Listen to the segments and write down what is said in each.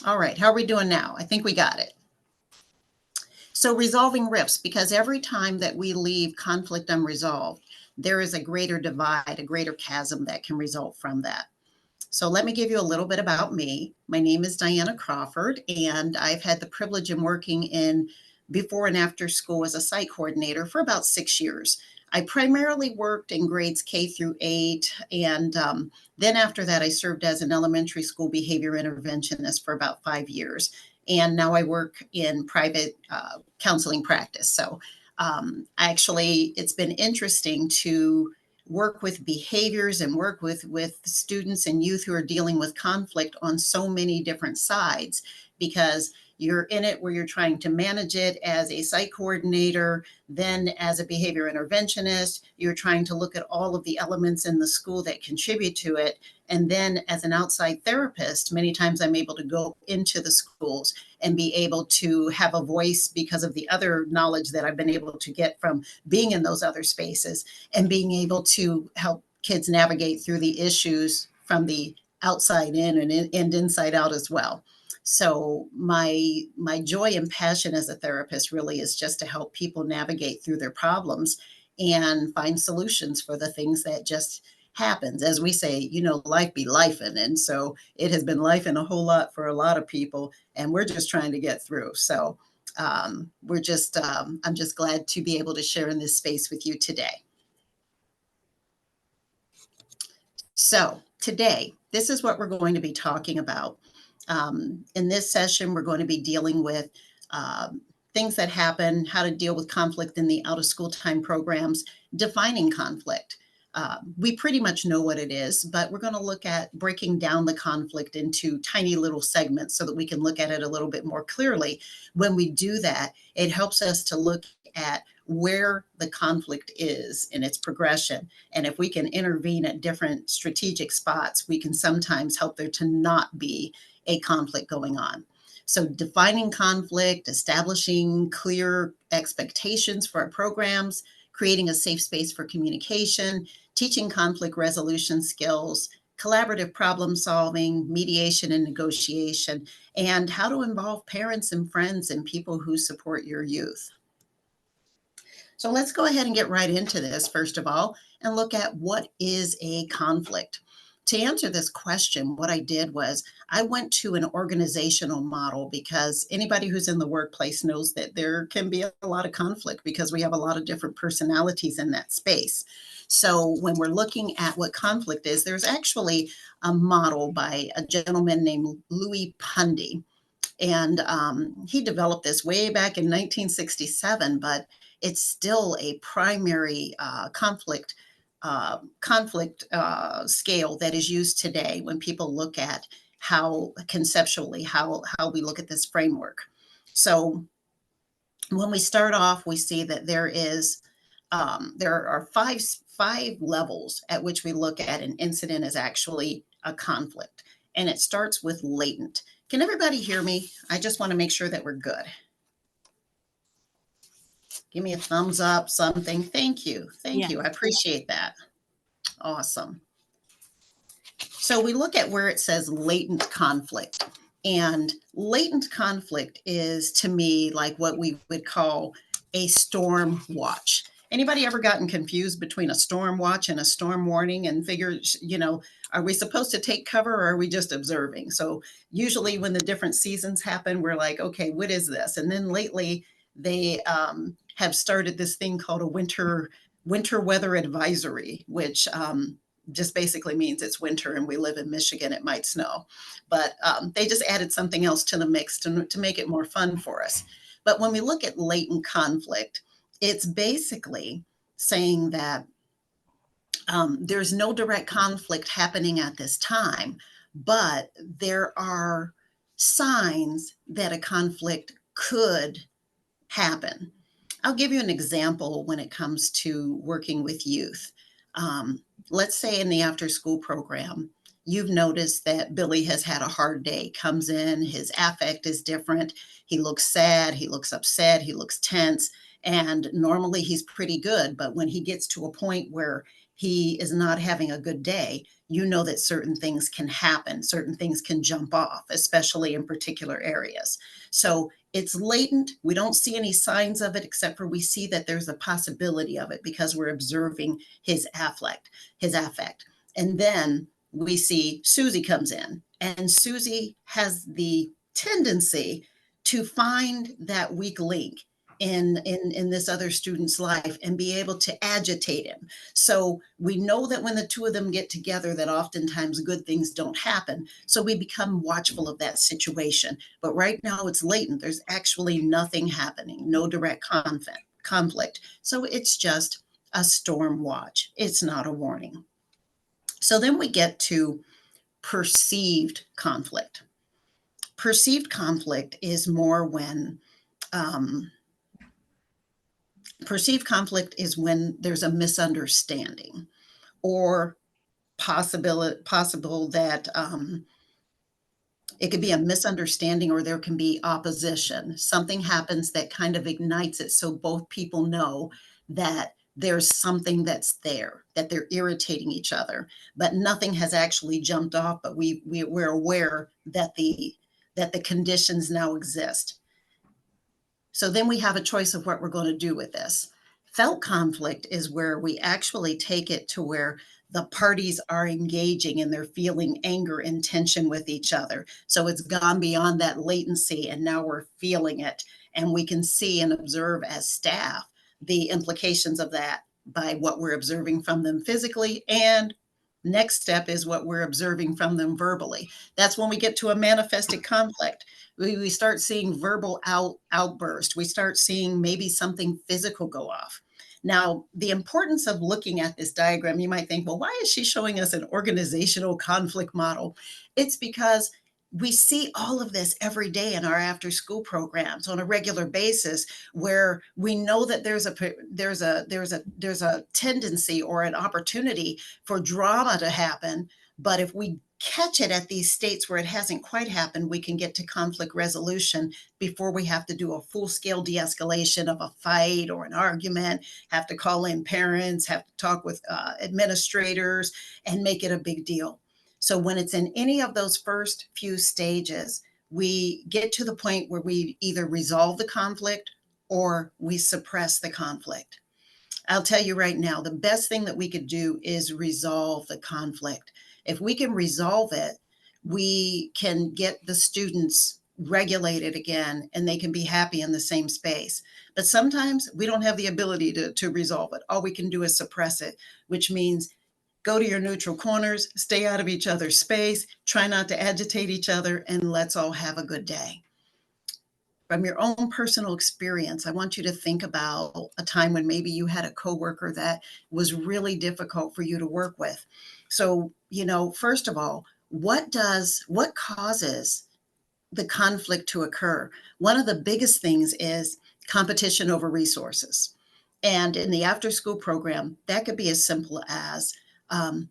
All right, how are we doing now? I think we got it. So resolving rifts, because every time that we leave conflict unresolved, there is a greater divide, a greater chasm that can result from that. So let me give you a little bit about me. My name is Diana Crawford, and I've had the privilege of working in before and after school as a site coordinator for about 6 years. I primarily worked in grades K through 8, and then after that, I served as an elementary school behavior interventionist for about 5 years. And now I work in private counseling practice. So actually, it's been interesting to work with behaviors and work with students and youth who are dealing with conflict on so many different sides, because you're in it where you're trying to manage it as a site coordinator, then as a behavior interventionist, you're trying to look at all of the elements in the school that contribute to it. And then as an outside therapist, many times I'm able to go into the schools and be able to have a voice because of the other knowledge that I've been able to get from being in those other spaces and being able to help kids navigate through the issues from the outside in and inside out as well. So my joy and passion as a therapist really is just to help people navigate through their problems and find solutions for the things that just happens. As we say, life be lifing. And so it has been lifing a whole lot for a lot of people, and we're just trying to get through. So I'm just glad to be able to share in this space with you today. So today, this is what we're going to be talking about. In this session, we're going to be dealing with things that happen, how to deal with conflict in the out of school time programs, defining conflict. We pretty much know what it is, but we're going to look at breaking down the conflict into tiny little segments so that we can look at it a little bit more clearly. When we do that, it helps us to look at where the conflict is in its progression. And if we can intervene at different strategic spots, we can sometimes help there to not be a conflict going on. So defining conflict, establishing clear expectations for our programs, creating a safe space for communication, teaching conflict resolution skills, collaborative problem solving, mediation and negotiation, and how to involve parents and friends and people who support your youth. So let's go ahead and get right into this, first of all, and look at what is a conflict. To answer this question, what I did was I went to an organizational model, because anybody who's in the workplace knows that there can be a lot of conflict because we have a lot of different personalities in that space. So when we're looking at what conflict is, there's actually a model by a gentleman named Louis Pundy. And he developed this way back in 1967, but it's still a primary conflict scale that is used today when people look at how conceptually how we look at this framework. So when we start off, we see that there are five levels at which we look at an incident as actually a conflict, and it starts with latent. Can everybody hear me? I just want to make sure that we're good. Give me a thumbs up, something. Thank you. Thank you. I appreciate that. Awesome. So we look at where it says latent conflict. And latent conflict is, to me, like what we would call a storm watch. Anybody ever gotten confused between a storm watch and a storm warning and figure, are we supposed to take cover or are we just observing? So usually when the different seasons happen, we're like, okay, what is this? And then lately they have started this thing called a winter weather advisory, which just basically means it's winter and we live in Michigan, it might snow. But they just added something else to the mix to make it more fun for us. But when we look at latent conflict, it's basically saying that there's no direct conflict happening at this time, but there are signs that a conflict could happen. I'll give you an example when it comes to working with youth. Let's say in the after school program, you've noticed that Billy has had a hard day, comes in, his affect is different. He looks sad, he looks upset, he looks tense, and normally he's pretty good. But when he gets to a point where he is not having a good day, you know that certain things can happen, certain things can jump off, especially in particular areas. So it's latent. We don't see any signs of it, except for we see that there's a possibility of it because we're observing his affect. And then we see Susie comes in, and Susie has the tendency to find that weak link in this other student's life and be able to agitate him. So we know that when the two of them get together, that oftentimes good things don't happen. So we become watchful of that situation. But right now it's latent. There's actually nothing happening, no direct conflict. So it's just a storm watch. It's not a warning. So then we get to perceived conflict. Perceived conflict is more when perceived conflict is when there's a misunderstanding or possible that it could be a misunderstanding or there can be opposition. Something happens that kind of ignites it so both people know that there's something that's there, that they're irritating each other, but nothing has actually jumped off, but we're aware that the conditions now exist. So then we have a choice of what we're going to do with this. Felt conflict is where we actually take it to where the parties are engaging and they're feeling anger and tension with each other. So it's gone beyond that latency and now we're feeling it. And we can see and observe as staff the implications of that by what we're observing from them physically, and next step is what we're observing from them verbally. That's when we get to a manifested conflict. We start seeing verbal outburst. We start seeing maybe something physical go off. Now, the importance of looking at this diagram, you might think, well, why is she showing us an organizational conflict model? It's because we see all of this every day in our after school programs on a regular basis, where we know that there's a tendency or an opportunity for drama to happen. But if we catch it at these states where it hasn't quite happened, we can get to conflict resolution before we have to do a full-scale de-escalation of a fight or an argument, have to call in parents, have to talk with administrators and make it a big deal. So when it's in any of those first few stages, we get to the point where we either resolve the conflict or we suppress the conflict. I'll tell you right now, the best thing that we could do is resolve the conflict. If we can resolve it, we can get the students regulated again and they can be happy in the same space. But sometimes we don't have the ability to resolve it. All we can do is suppress it, which means go to your neutral corners, stay out of each other's space, try not to agitate each other, and let's all have a good day. From your own personal experience, I want you to think about a time when maybe you had a coworker that was really difficult for you to work with. So, first of all, what causes the conflict to occur? One of the biggest things is competition over resources. And in the after school program, that could be as simple as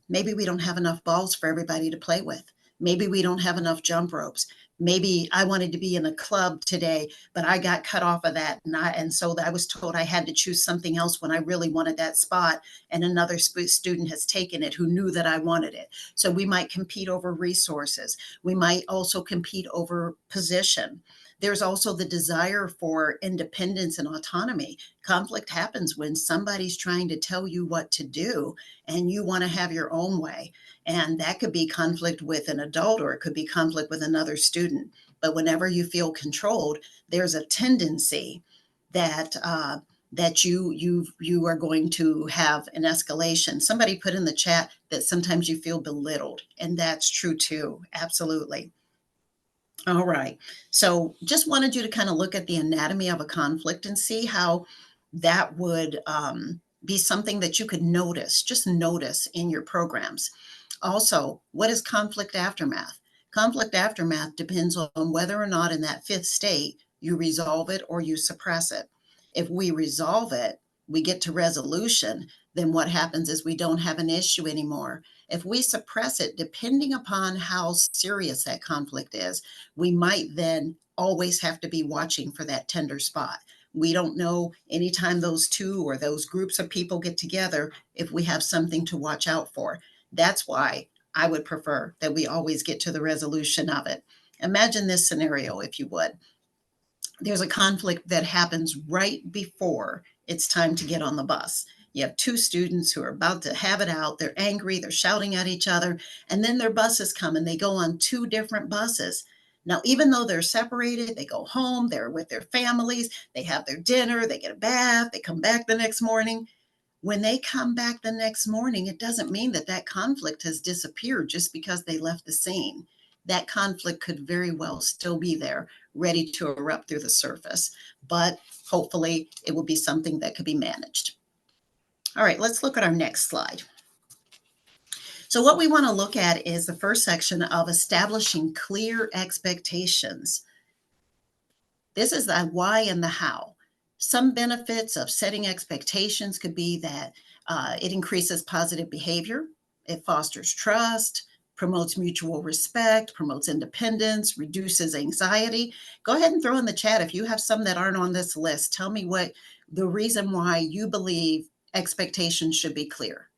maybe we don't have enough balls for everybody to play with. Maybe we don't have enough jump ropes. Maybe I wanted to be in a club today, but I got cut off of that. And so I was told I had to choose something else when I really wanted that spot. And another student has taken it who knew that I wanted it. So we might compete over resources. We might also compete over position. There's also the desire for independence and autonomy. Conflict happens when somebody's trying to tell you what to do and you want to have your own way. And that could be conflict with an adult or it could be conflict with another student. But whenever you feel controlled, there's a tendency that that you are going to have an escalation. Somebody put in the chat that sometimes you feel belittled, and that's true too. Absolutely. All right. So just wanted you to kind of look at the anatomy of a conflict and see how that would be something that you could just notice in your programs. Also, what is conflict aftermath? Conflict aftermath depends on whether or not in that fifth state you resolve it or you suppress it. If we resolve it, we get to resolution, then what happens is we don't have an issue anymore. If we suppress it, depending upon how serious that conflict is, we might then always have to be watching for that tender spot. We don't know anytime those two or those groups of people get together if we have something to watch out for. That's why I would prefer that we always get to the resolution of it. Imagine this scenario, if you would. There's a conflict that happens right before it's time to get on the bus. You have two students who are about to have it out. They're angry, they're shouting at each other, and then their buses come and they go on two different buses. Now, even though they're separated, they go home, they're with their families, they have their dinner, they get a bath, they come back the next morning. When they come back the next morning, it doesn't mean that that conflict has disappeared just because they left the scene. That conflict could very well still be there, ready to erupt through the surface, but hopefully it will be something that could be managed. All right, let's look at our next slide. So what we want to look at is the first section of establishing clear expectations. This is the why and the how. Some benefits of setting expectations could be that it increases positive behavior, it fosters trust, promotes mutual respect, promotes independence, reduces anxiety. Go ahead and throw in the chat if you have some that aren't on this list. Tell me what the reason why you believe expectations should be clear.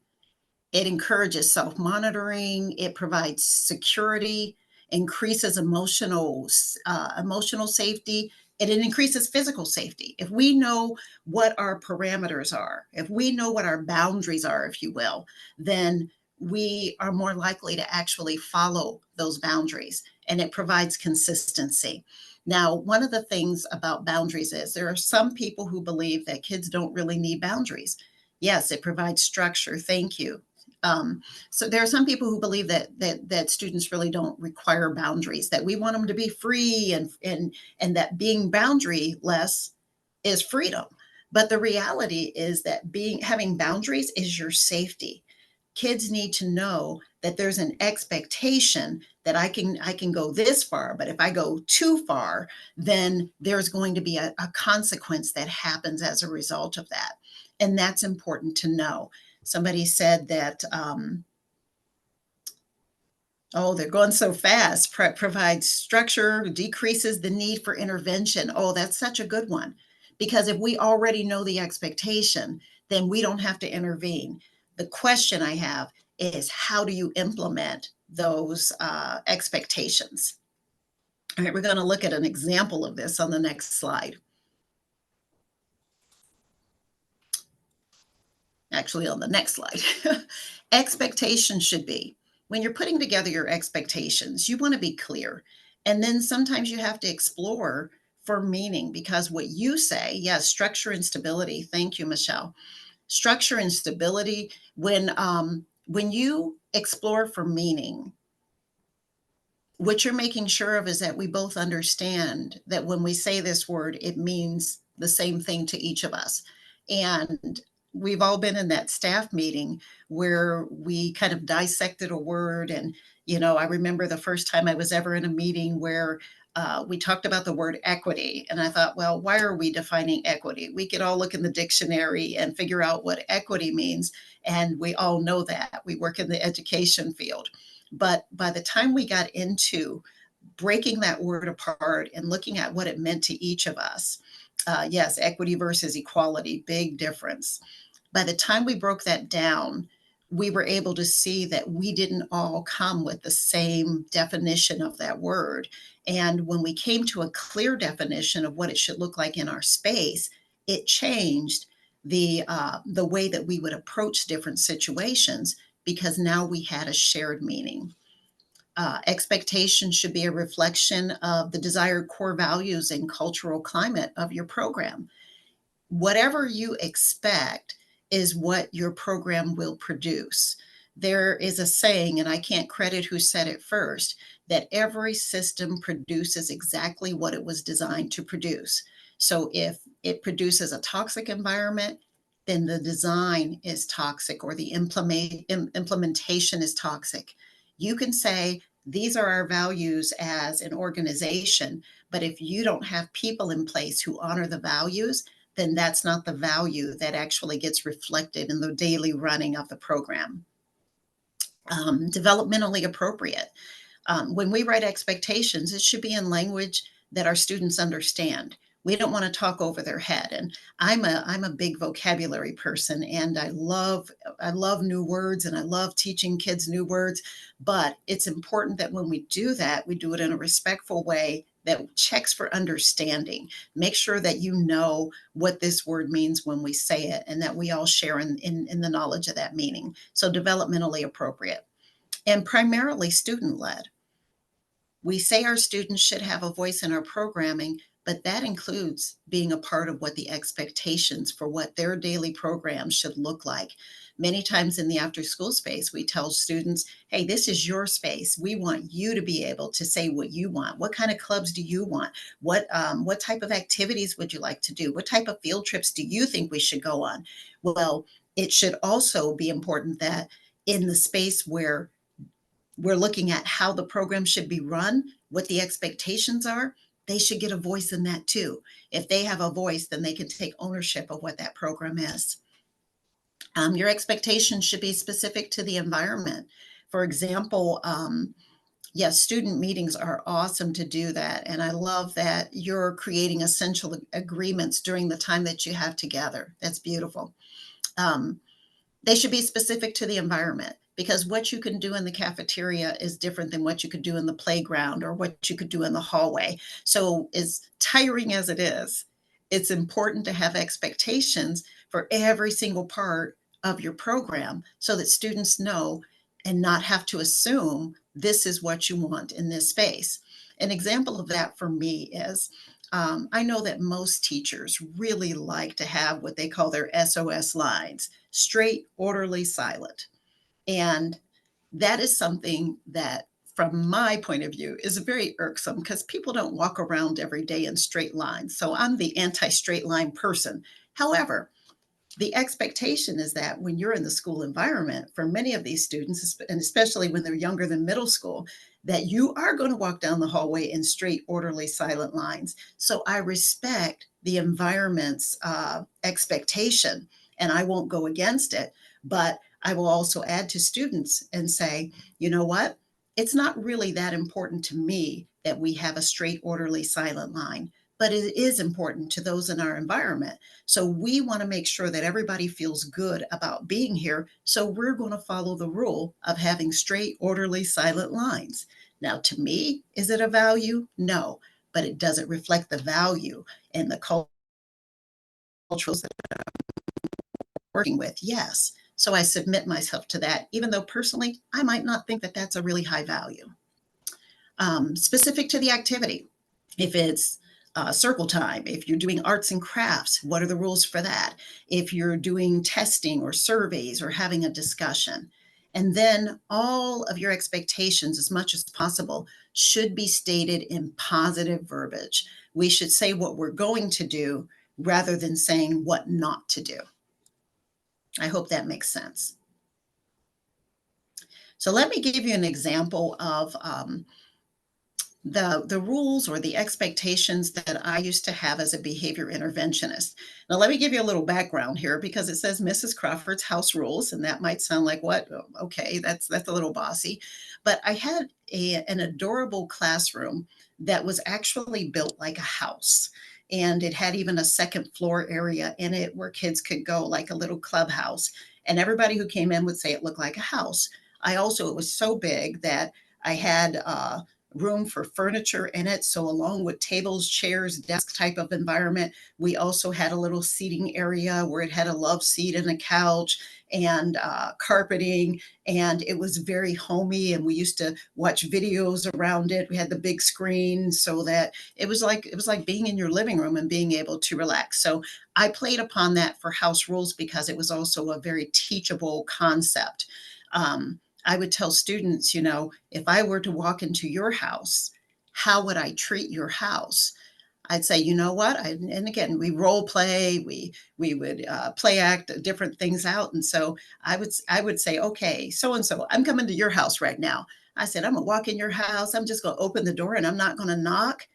It encourages self-monitoring, it provides security, increases emotional safety, and it increases physical safety. If we know what our parameters are, if we know what our boundaries are, if you will, then we are more likely to actually follow those boundaries, and it provides consistency. Now, one of the things about boundaries is there are some people who believe that kids don't really need boundaries. Yes, it provides structure. Thank you. So there are some people who believe that students really don't require boundaries, that we want them to be free and that being boundaryless is freedom. But the reality is that having boundaries is your safety. Kids need to know that there's an expectation that I can go this far, but if I go too far, then there's going to be a consequence that happens as a result of that. And that's important to know. Somebody said that, oh, they're going so fast, provides structure, decreases the need for intervention. Oh, that's such a good one. Because if we already know the expectation, then we don't have to intervene. The question I have is, how do you implement those expectations? All right, we're going to look at an example of this on the next slide. Actually, on the next slide. Expectations should be, when you're putting together your expectations, you want to be clear. And then sometimes you have to explore for meaning, because what you say, yes, structure and stability. Thank you, Michelle. Structure and stability. When you explore for meaning, what you're making sure of is that we both understand that when we say this word, it means the same thing to each of us. And we've all been in that staff meeting where we kind of dissected a word. And, I remember the first time I was ever in a meeting where we talked about the word equity. And I thought, well, why are we defining equity? We could all look in the dictionary and figure out what equity means. And we all know that. We work in the education field. But by the time we got into breaking that word apart and looking at what it meant to each of us, yes, equity versus equality, big difference. By the time we broke that down, we were able to see that we didn't all come with the same definition of that word. And when we came to a clear definition of what it should look like in our space, it changed the way that we would approach different situations, because now we had a shared meaning. Expectation should be a reflection of the desired core values and cultural climate of your program. Whatever you expect is what your program will produce. There is a saying, and I can't credit who said it first, that every system produces exactly what it was designed to produce. So if it produces a toxic environment, then the design is toxic, or the implementation is toxic. You can say, these are our values as an organization, but if you don't have people in place who honor the values, then that's not the value that actually gets reflected in the daily running of the program. Developmentally appropriate. When we write expectations, it should be in language that our students understand. We don't want to talk over their head. And I'm a big vocabulary person, and I love new words, and I love teaching kids new words. But it's important that when we do that, we do it in a respectful way that checks for understanding. Make sure that you know what this word means when we say it, and that we all share in the knowledge of that meaning. So developmentally appropriate and primarily student led. We say our students should have a voice in our programming, but that includes being a part of what the expectations for what their daily program should look like. Many times in the after school space, we tell students, hey, this is your space. We want you to be able to say what you want. What kind of clubs do you want? What type of activities would you like to do? What type of field trips do you think we should go on? Well, it should also be important that in the space where we're looking at how the program should be run, what the expectations are, they should get a voice in that too. If they have a voice, then they can take ownership of what that program is. Your expectations should be specific to the environment. For example, yes, student meetings are awesome to do that. And I love that you're creating essential agreements during the time that you have together. That's beautiful. Um, they should be specific to the environment, because what you can do in the cafeteria is different than what you could do in the playground or what you could do in the hallway. So, as tiring as it is, it's important to have expectations for every single part of your program so that students know and not have to assume this is what you want in this space. An example of that for me is I know that most teachers really like to have what they call their SOS lines: straight, orderly, silent. And that is something that, from my point of view, is very irksome because people don't walk around every day in straight lines. So I'm the anti straight line person. However, the expectation is that when you're in the school environment, for many of these students, and especially when they're younger than middle school, that you are going to walk down the hallway in straight, orderly, silent lines. So I respect the environment's expectation, and I won't go against it. But I will also add to students and say, you know what? It's not really that important to me that we have a straight, orderly, silent line, but it is important to those in our environment. So we want to make sure that everybody feels good about being here. So we're going to follow the rule of having straight, orderly, silent lines. Now, to me, is it a value? No, but it doesn't reflect the value and the cultures that we're working with. Yes. So I submit myself to that, even though personally, I might not think that that's a really high value. Specific to the activity. If it's circle time, if you're doing arts and crafts, what are the rules for that? If you're doing testing or surveys or having a discussion. And then all of your expectations, as much as possible, should be stated in positive verbiage. We should say what we're going to do rather than saying what not to do. I hope that makes sense. So let me give you an example of the rules or the expectations that I used to have as a behavior interventionist. Now, let me give you a little background here, because it says Mrs. Crawford's house rules, and that might sound like, what? Okay, that's a little bossy. But I had an adorable classroom that was actually built like a house. And it had even a second floor area in it where kids could go, like a little clubhouse. And everybody who came in would say it looked like a house. It was so big that I had room for furniture in it. So, along with tables, chairs, desk type of environment, we also had a little seating area where it had a love seat and a couch and carpeting, and it was very homey. And we used to watch videos around it. We had the big screen, so that it was like being in your living room and being able to relax. So I played upon that for house rules because it was also a very teachable concept. I would tell students, if I were to walk into your house, how would I treat your house? I'd say, you know what? And again, we role play, we would play act different things out, and so I would say, okay, so and so, I'm coming to your house right now. I said, I'm gonna walk in your house. I'm just gonna open the door, and I'm not gonna knock.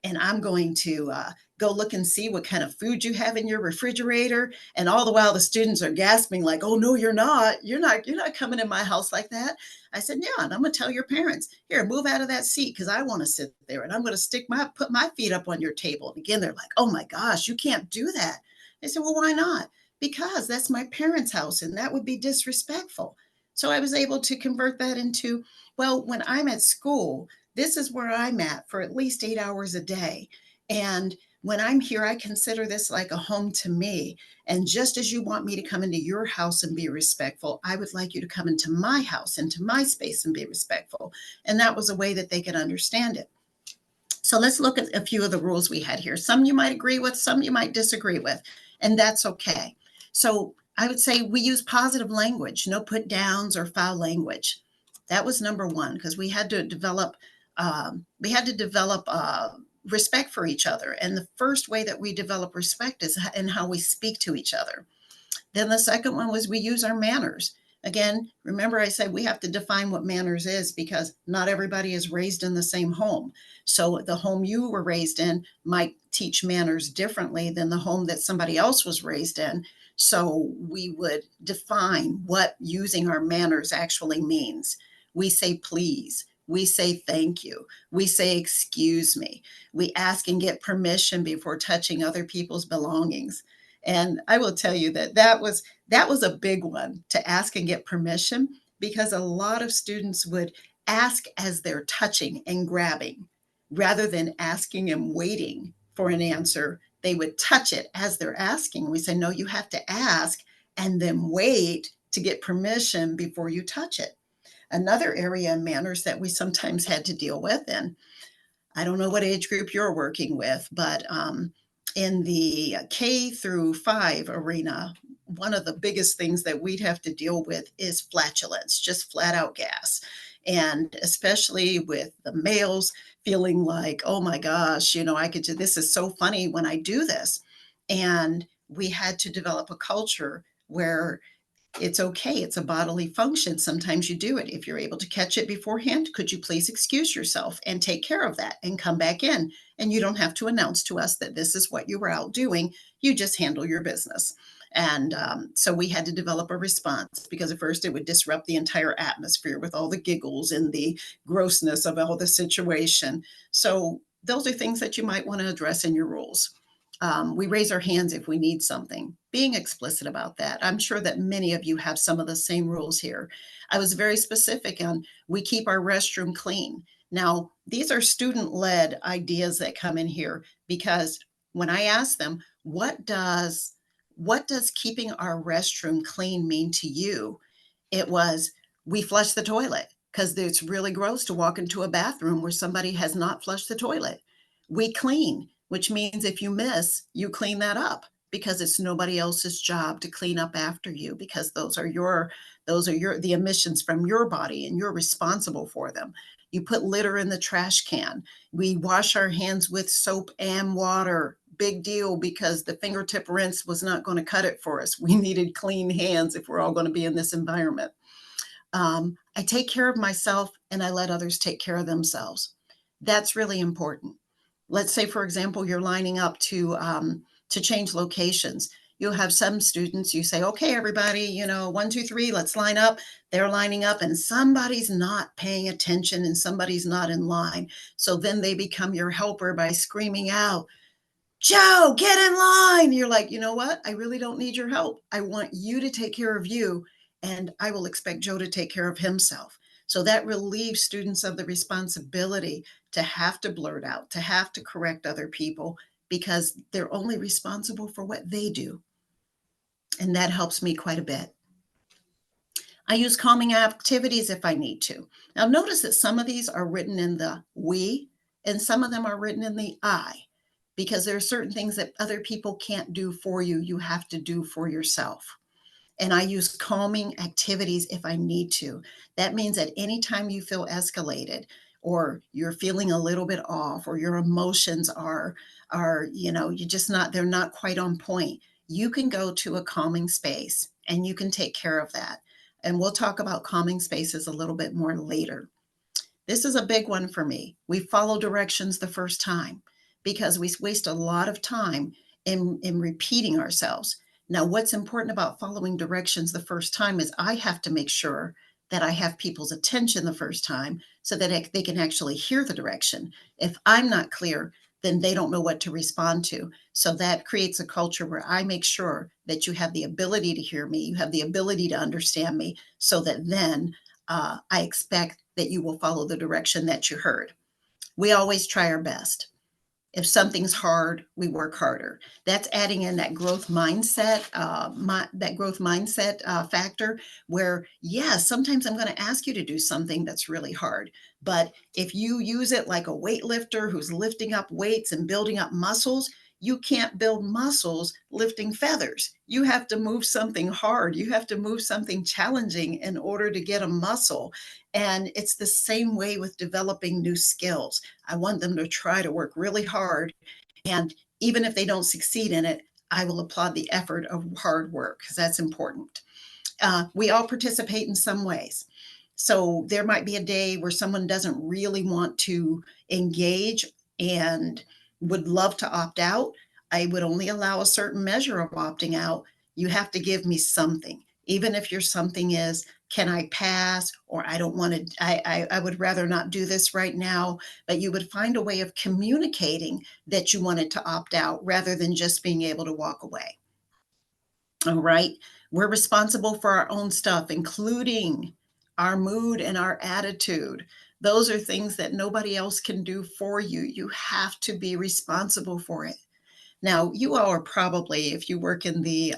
and I'm going to go look and see what kind of food you have in your refrigerator. And all the while the students are gasping like, oh, no, you're not. You're not coming in my house like that. I said, yeah, and I'm going to tell your parents, here, move out of that seat because I want to sit there and I'm going to put my feet up on your table. And again, they're like, oh my gosh, you can't do that. I said, well, why not? Because that's my parents' house and that would be disrespectful. So I was able to convert that into, well, when I'm at school, this is where I'm at for at least 8 hours a day. And when I'm here, I consider this like a home to me. And just as you want me to come into your house and be respectful, I would like you to come into my house, into my space and be respectful. And that was a way that they could understand it. So let's look at a few of the rules we had here. Some you might agree with, some you might disagree with, and that's okay. So I would say we use positive language, no put downs or foul language. That was number one because we had to develop respect for each other. And the first way that we develop respect is in how we speak to each other. Then the second one was we use our manners. Again, remember I said we have to define what manners is because not everybody is raised in the same home. So the home you were raised in might teach manners differently than the home that somebody else was raised in. So we would define what using our manners actually means. We say please. We say thank you. We say excuse me. We ask and get permission before touching other people's belongings. And I will tell you that was a big one to ask and get permission because a lot of students would ask as they're touching and grabbing rather than asking and waiting for an answer. They would touch it as they're asking. We say, no, you have to ask and then wait to get permission before you touch it. Another area in manners that we sometimes had to deal with, and I don't know what age group you're working with, but in the K through 5 arena, one of the biggest things that we'd have to deal with is flatulence, just flat out gas. And especially with the males feeling like, oh my gosh, I could do this is so funny when I do this. And we had to develop a culture where it's okay. It's a bodily function. Sometimes you do it. If you're able to catch it beforehand, could you please excuse yourself and take care of that and come back in? And you don't have to announce to us that this is what you were out doing. You just handle your business. And so we had to develop a response because at first it would disrupt the entire atmosphere with all the giggles and the grossness of all the situation. So those are things that you might want to address in your rules. We raise our hands if we need something, being explicit about that. I'm sure that many of you have some of the same rules here. I was very specific on we keep our restroom clean. Now, these are student-led ideas that come in here because when I ask them, what does keeping our restroom clean mean to you? It was we flush the toilet because it's really gross to walk into a bathroom where somebody has not flushed the toilet. We clean, which means if you miss, you clean that up because it's nobody else's job to clean up after you because those are the emissions from your body and you're responsible for them. You put litter in the trash can. We wash our hands with soap and water. Big deal because the fingertip rinse was not going to cut it for us. We needed clean hands if we're all going to be in this environment. I take care of myself and I let others take care of themselves. That's really important. Let's say, for example, you're lining up to change locations. You'll have some students, you say, okay, everybody, 1, 2, 3, let's line up. They're lining up and somebody's not paying attention and somebody's not in line. So then they become your helper by screaming out, Joe, get in line. You're like, you know what? I really don't need your help. I want you to take care of you, and I will expect Joe to take care of himself. So that relieves students of the responsibility to have to blurt out, to have to correct other people because they're only responsible for what they do. And that helps me quite a bit. I use calming activities if I need to. Now, notice that some of these are written in the we, and some of them are written in the I, because there are certain things that other people can't do for you. You have to do for yourself. And I use calming activities if I need to. That means at any time you feel escalated or you're feeling a little bit off or your emotions are you're just not, they're not quite on point. You can go to a calming space and you can take care of that. And we'll talk about calming spaces a little bit more later. This is a big one for me. We follow directions the first time because we waste a lot of time in repeating ourselves. Now, what's important about following directions the first time is I have to make sure that I have people's attention the first time so that they can actually hear the direction. If I'm not clear, then they don't know what to respond to. So that creates a culture where I make sure that you have the ability to hear me, you have the ability to understand me, so that then I expect that you will follow the direction that you heard. We always try our best. If something's hard, we work harder. That's adding in that growth mindset, factor. Where, yes, sometimes I'm going to ask you to do something that's really hard, but if you use it like a weightlifter who's lifting up weights and building up muscles, you can't build muscles lifting feathers. You have to move something hard. You have to move something challenging in order to get a muscle. And it's the same way with developing new skills. I want them to try to work really hard. And even if they don't succeed in it, I will applaud the effort of hard work because that's important. We all participate in some ways. So there might be a day where someone doesn't really want to engage and would love to opt out. I would only allow a certain measure of opting out. You have to give me something, even if your something is, can I pass? Or I don't want to, I would rather not do this right now. But you would find a way of communicating that you wanted to opt out rather than just being able to walk away. All right. We're responsible for our own stuff, including our mood and our attitude. Those are things that nobody else can do for you. You have to be responsible for it. Now, you all are probably, if you work in the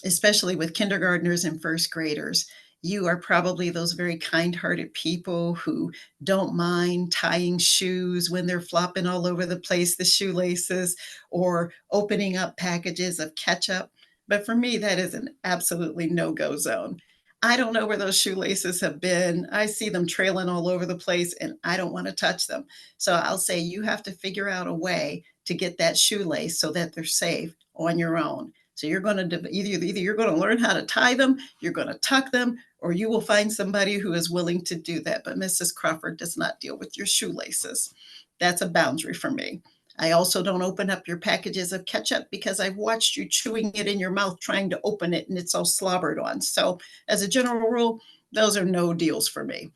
especially with kindergartners and first graders, you are probably those very kind-hearted people who don't mind tying shoes when they're flopping all over the place, the shoelaces, or opening up packages of ketchup. But for me, that is an absolutely no-go zone. I don't know where those shoelaces have been. I see them trailing all over the place and I don't want to touch them. So I'll say you have to figure out a way to get that shoelace so that they're safe on your own. So you're going to either you're going to learn how to tie them, you're going to tuck them, or you will find somebody who is willing to do that. But Mrs. Crawford does not deal with your shoelaces. That's a boundary for me. I also don't open up your packages of ketchup because I've watched you chewing it in your mouth trying to open it and it's all slobbered on. So as a general rule, those are no deals for me.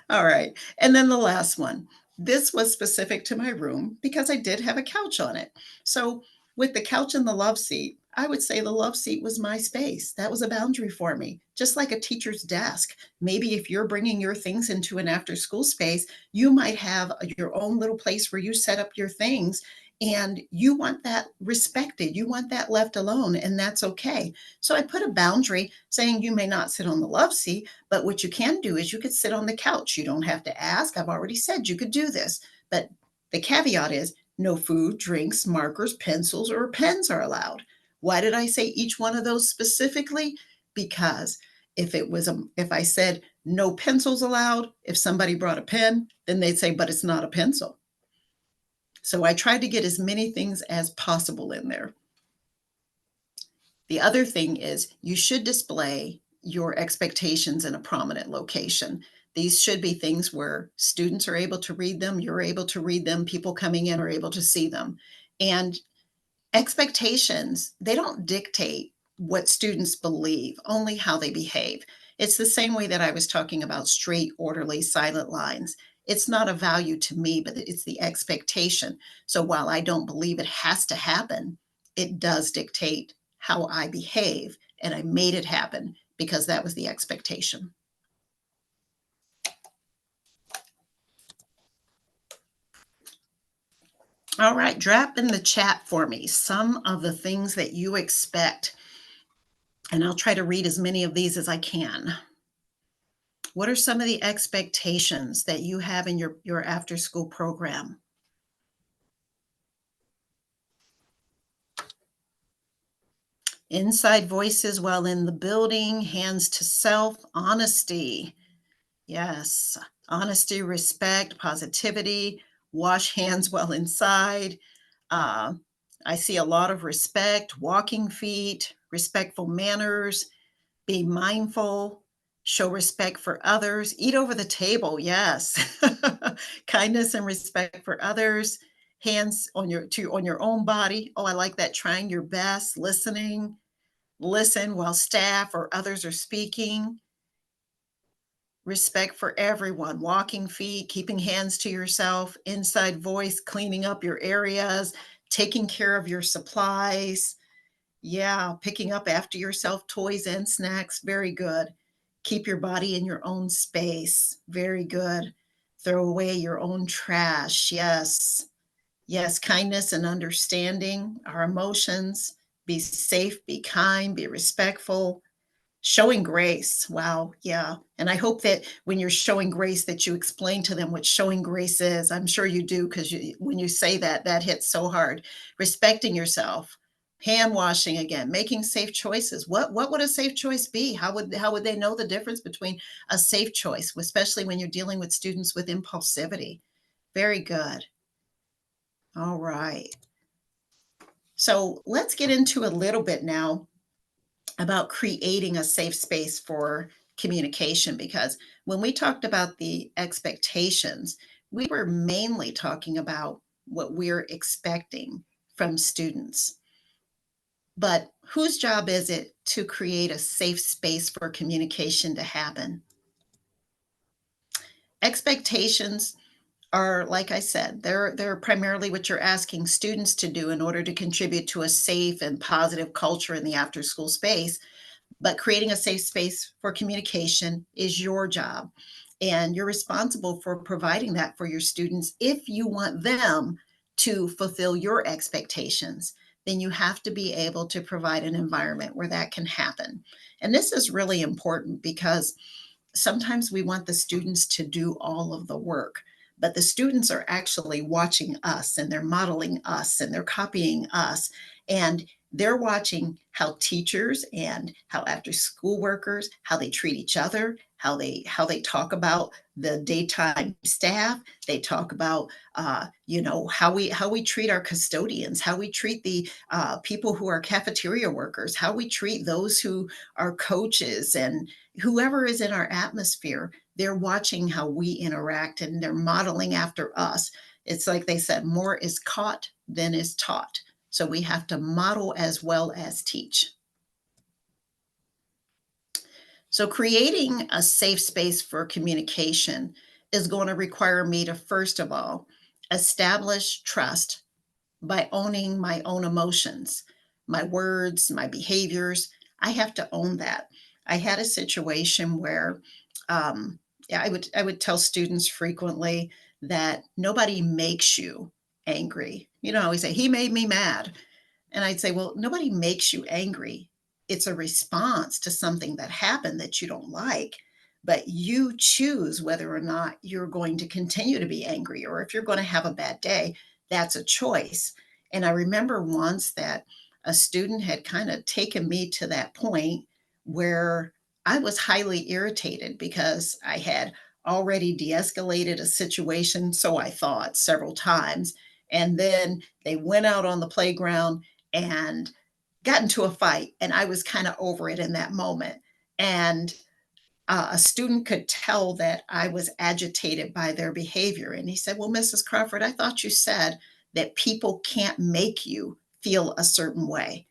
All right. And then the last one. This was specific to my room because I did have a couch on it. So, with the couch and the love seat, I would say the love seat was my space. That was a boundary for me, just like a teacher's desk. Maybe if you're bringing your things into an after school space, you might have your own little place where you set up your things and you want that respected. You want that left alone, and that's okay. So, I put a boundary saying you may not sit on the love seat, but what you can do is you could sit on the couch. You don't have to ask. I've already said you could do this. But the caveat is no food, drinks, markers, pencils, or pens are allowed. Why did I say each one of those specifically? Because if I said no pencils allowed, if somebody brought a pen, then they'd say, but it's not a pencil. So I tried to get as many things as possible in there. The other thing is you should display your expectations in a prominent location. These should be things where students are able to read them, you're able to read them, people coming in are able to see them. And expectations, they don't dictate what students believe, only how they behave. It's the same way that I was talking about straight, orderly, silent lines. It's not a value to me, but it's the expectation. So while I don't believe it has to happen, it does dictate how I behave. And I made it happen because that was the expectation. All right, drop in the chat for me some of the things that you expect, and I'll try to read as many of these as I can. What are some of the expectations that you have in your after school program? Inside voices while in the building, hands to self, honesty. Yes, honesty, respect, positivity, wash hands while inside. Uh, I see a lot of respect, walking feet, respectful manners, be mindful, show respect for others, eat over the table. Yes. Kindness and respect for others, hands on your own body. Oh, I like that. Trying your best, listening, listen while staff or others are speaking. Respect for everyone, walking feet, keeping hands to yourself, inside voice, cleaning up your areas, taking care of your supplies. Yeah, picking up after yourself, toys and snacks, very good. Keep your body in your own space, very good. Throw away your own trash, yes. Yes, kindness and understanding our emotions. Be safe, be kind, be respectful. Showing grace. Wow, yeah, and I hope that when you're showing grace that you explain to them what showing grace is. I'm sure you do, 'cause when you say that, that hits so hard. Respecting yourself, hand washing again, making safe choices. What would a safe choice be? How would they know the difference between a safe choice, especially when you're dealing with students with impulsivity? Very good. All right. So, let's get into a little bit now about creating a safe space for communication, because when we talked about the expectations, we were mainly talking about what we're expecting from students. But whose job is it to create a safe space for communication to happen? Expectations are, like I said, they're primarily what you're asking students to do in order to contribute to a safe and positive culture in the after school space. But creating a safe space for communication is your job. And you're responsible for providing that for your students. If you want them to fulfill your expectations, then you have to be able to provide an environment where that can happen. And this is really important because sometimes we want the students to do all of the work, but the students are actually watching us and they're modeling us and they're copying us. And they're watching how teachers and how after school workers, how they treat each other, how they talk about the daytime staff. They talk about how we treat our custodians, how we treat the people who are cafeteria workers, how we treat those who are coaches, and whoever is in our atmosphere. They're watching how we interact and they're modeling after us. It's like they said, more is caught than is taught. So we have to model as well as teach. So creating a safe space for communication is going to require me to, first of all, establish trust by owning my own emotions, my words, my behaviors. I have to own that. I had a situation where yeah, I would tell students frequently that nobody makes you angry. You know, I always say, he made me mad. And I'd say, well, nobody makes you angry. It's a response to something that happened that you don't like, but you choose whether or not you're going to continue to be angry or if you're going to have a bad day. That's a choice. And I remember once that a student had kind of taken me to that point where I was highly irritated because I had already de escalated a situation, so I thought, several times. And then they went out on the playground and got into a fight, and I was kind of over it in that moment. And a student could tell that I was agitated by their behavior. And he said, well, Mrs. Crawford, I thought you said that people can't make you feel a certain way.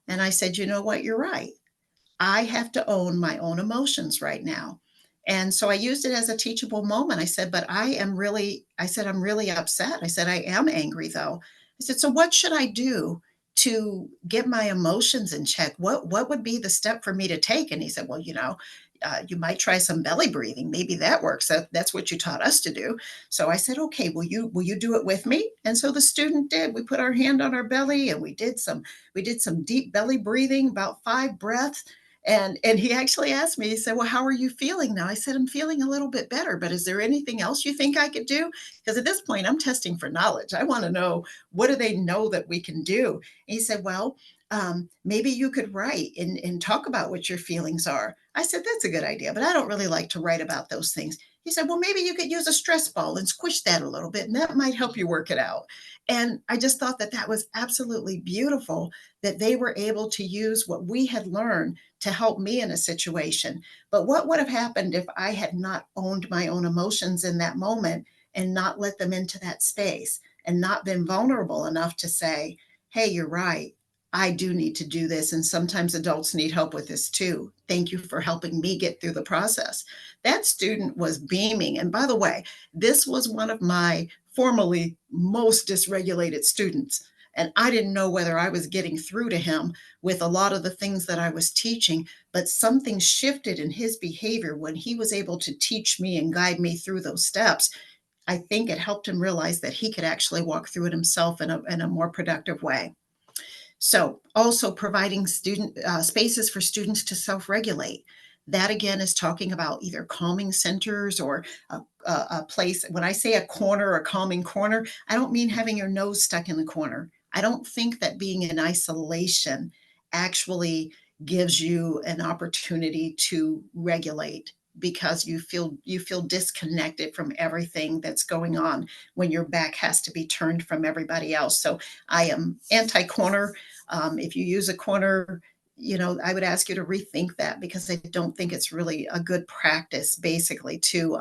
And I said, you know what? You're right. I have to own my own emotions right now. And so I used it as a teachable moment. I said, but I said, I'm really upset. I said, I am angry though. I said, so what should I do to get my emotions in check? What would be the step for me to take? And he said, well, you might try some belly breathing. Maybe that works. That's what you taught us to do. So I said, okay, will you do it with me? And so the student did. We put our hand on our belly and we did some deep belly breathing, about 5 breaths. And he actually asked me, he said, well, how are you feeling now? I said, I'm feeling a little bit better, but is there anything else you think I could do? Because at this point, I'm testing for knowledge. I want to know, what do they know that we can do? And he said, well, maybe you could write and talk about what your feelings are. I said, that's a good idea, but I don't really like to write about those things. He said, well, maybe you could use a stress ball and squish that a little bit, and that might help you work it out. And I just thought that that was absolutely beautiful that they were able to use what we had learned to help me in a situation. But what would have happened if I had not owned my own emotions in that moment and not let them into that space and not been vulnerable enough to say, hey, you're right. I do need to do this. And sometimes adults need help with this too. Thank you for helping me get through the process. That student was beaming. And by the way, this was one of my formerly most dysregulated students. And I didn't know whether I was getting through to him with a lot of the things that I was teaching, but something shifted in his behavior when he was able to teach me and guide me through those steps. I think it helped him realize that he could actually walk through it himself in a more productive way. So also providing student spaces for students to self-regulate. That again is talking about either calming centers or a place. When I say a corner, a calming corner, I don't mean having your nose stuck in the corner. I don't think that being in isolation actually gives you an opportunity to regulate, because you feel disconnected from everything that's going on when your back has to be turned from everybody else. So I am anti-corner. If you use a corner, I would ask you to rethink that, because I don't think it's really a good practice, basically, to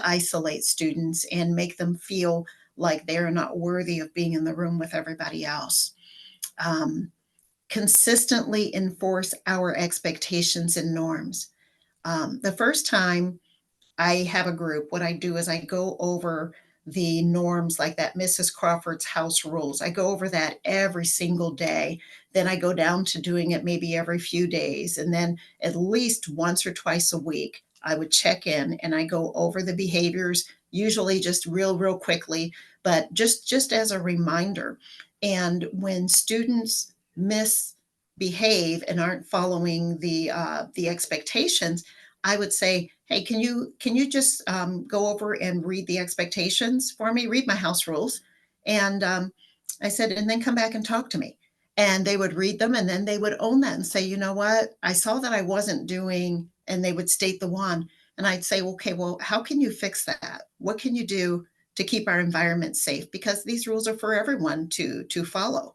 isolate students and make them feel like they are not worthy of being in the room with everybody else. Um, Consistently enforce our expectations and norms. The first time I have a group, what I do is I go over the norms, like that Mrs. Crawford's house rules. I go over that every single day. Then I go down to doing it maybe every few days. And then at least once or twice a week, I would check in and I go over the behaviors, usually just real quickly, but just as a reminder. And when students misbehave and aren't following the expectations, I would say, hey, can you just go over and read the expectations for me? Read my house rules. And I said, and then come back and talk to me. And they would read them, and then they would own that and say, you know what? I saw that I wasn't doing, and they would state the one. And I'd say, okay, well, how can you fix that? What can you do to keep our environment safe? Because these rules are for everyone to follow.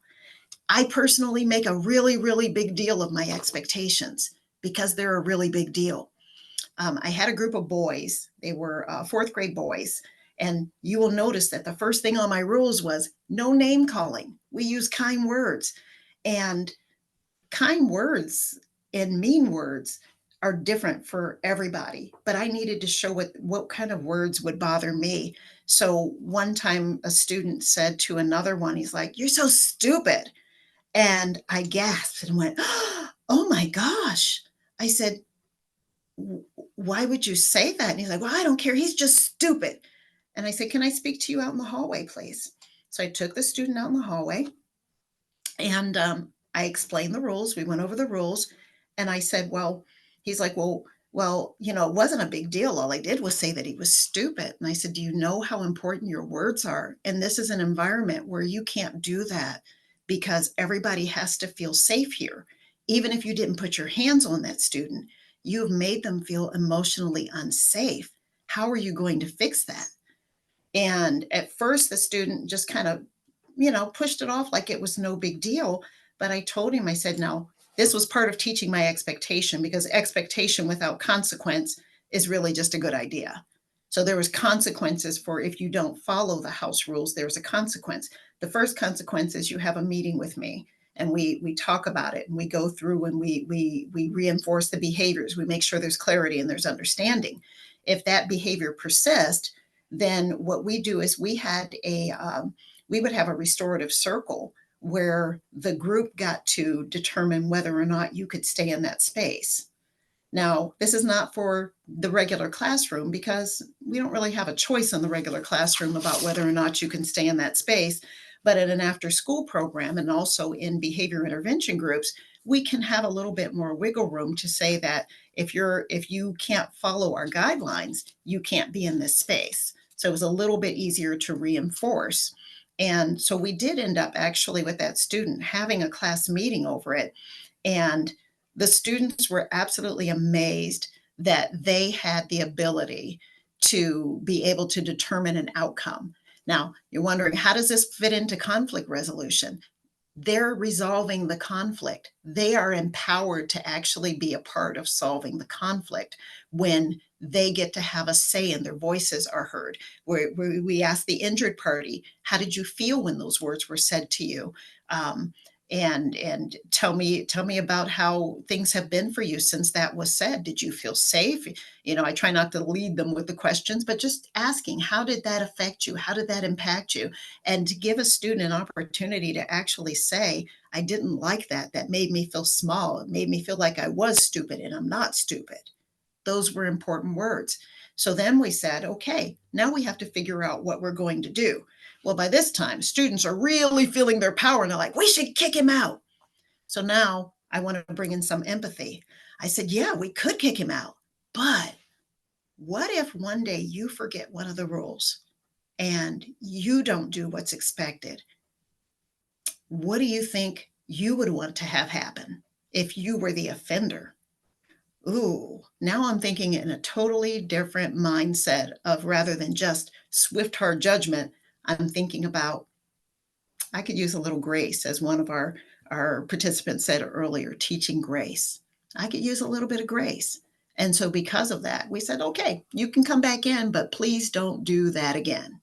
I personally make a really big deal of my expectations because they're a really big deal. I had a group of boys. They were fourth grade boys. And you will notice that the first thing on my rules was no name calling. We use kind words. And kind words and mean words are different for everybody. But I needed to show what kind of words would bother me. So one time a student said to another one, he's like, "You're so stupid." And I gasped and went, "Oh my gosh." I said, "Why would you say that?" And he's like, "Well, I don't care. He's just stupid." And I said, "Can I speak to you out in the hallway, please?" So I took the student out in the hallway, and I explained the rules. We went over the rules, and I said, "Well," he's like, "Well, it wasn't a big deal. All I did was say that he was stupid." And I said, "Do you know how important your words are? And this is an environment where you can't do that, because everybody has to feel safe here. Even if you didn't put your hands on that student, you've made them feel emotionally unsafe. How are you going to fix that?" And at first, the student just kind of, pushed it off like it was no big deal. But I told him, I said, "No, this was part of teaching my expectation, because expectation without consequence is really just a good idea." So there was consequences for if you don't follow the house rules, there's a consequence. The first consequence is you have a meeting with me, and we talk about it, and we go through, and we reinforce the behaviors. We make sure there's clarity and there's understanding. If that behavior persists, then what we do is we would have a restorative circle where the group got to determine whether or not you could stay in that space. Now, this is not for the regular classroom, because we don't really have a choice in the regular classroom about whether or not you can stay in that space. But in an after school program, and also in behavior intervention groups, we can have a little bit more wiggle room to say that if you can't follow our guidelines, you can't be in this space. So it was a little bit easier to reinforce. And so we did end up actually with that student having a class meeting over it. And the students were absolutely amazed that they had the ability to be able to determine an outcome. Now, you're wondering, how does this fit into conflict resolution? They're resolving the conflict. They are empowered to actually be a part of solving the conflict when they get to have a say and their voices are heard. Where we ask the injured party, how did you feel when those words were said to you? Um, and tell me about how things have been for you since that was said. Did you feel safe? I try not to lead them with the questions, but just asking, how did that affect you? How did that impact you? And to give a student an opportunity to actually say, I didn't like that. That made me feel small. It made me feel like I was stupid and I'm not stupid. Those were important words. So then we said, okay, now we have to figure out what we're going to do. Well, by this time, students are really feeling their power and they're like, we should kick him out. So now I want to bring in some empathy. I said, yeah, we could kick him out. But what if one day you forget one of the rules and you don't do what's expected? What do you think you would want to have happen if you were the offender? Ooh, now I'm thinking in a totally different mindset of rather than just swift, hard judgment, I'm thinking about I could use a little grace, as one of our participants said earlier, teaching grace. I could use a little bit of grace. And so because of that, we said, okay, you can come back in, but please don't do that again.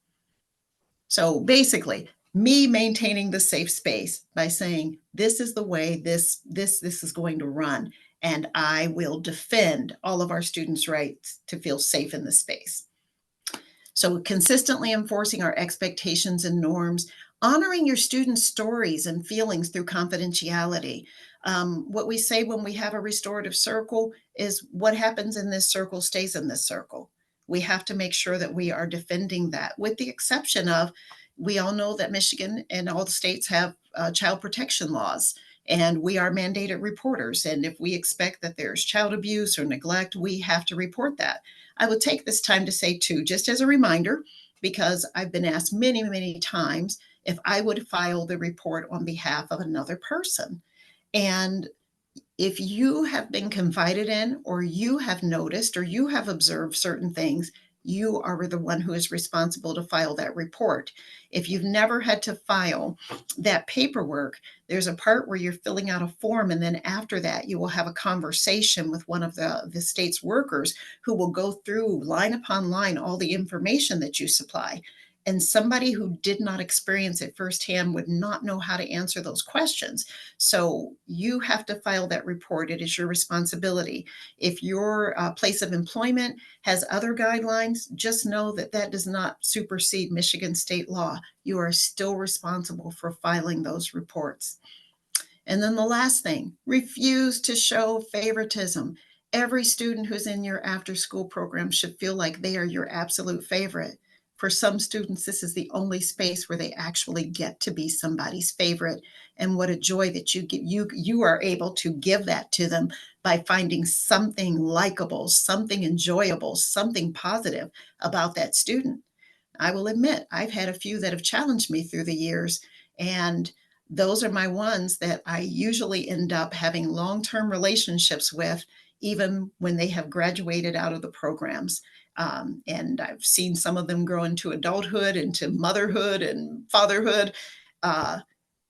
So basically, me maintaining the safe space by saying, this is the way this is going to run, and I will defend all of our students' rights to feel safe in this space. So consistently enforcing our expectations and norms, honoring your students' stories and feelings through confidentiality. What we say when we have a restorative circle is what happens in this circle stays in this circle. We have to make sure that we are defending that, with the exception of, we all know that Michigan and all the states have child protection laws, and we are mandated reporters. And if we expect that there's child abuse or neglect, we have to report that. I would take this time to say, too, just as a reminder, because I've been asked many, many times if I would file the report on behalf of another person. And if you have been confided in, or you have noticed, or you have observed certain things, you are the one who is responsible to file that report. If you've never had to file that paperwork, there's a part where you're filling out a form, and then after that, you will have a conversation with one of the state's workers who will go through line upon line all the information that you supply. And somebody who did not experience it firsthand would not know how to answer those questions. So you have to file that report. It is your responsibility. If your place of employment has other guidelines, just know that that does not supersede Michigan state law. You are still responsible for filing those reports. And then the last thing, refuse to show favoritism. Every student who's in your after school program should feel like they are your absolute favorite. For some students, this is the only space where they actually get to be somebody's favorite. And what a joy that you are able to give that to them by finding something likable, something enjoyable, something positive about that student. I will admit, I've had a few that have challenged me through the years, and those are my ones that I usually end up having long-term relationships with, even when they have graduated out of the programs. And I've seen some of them grow into adulthood, into motherhood and fatherhood, uh,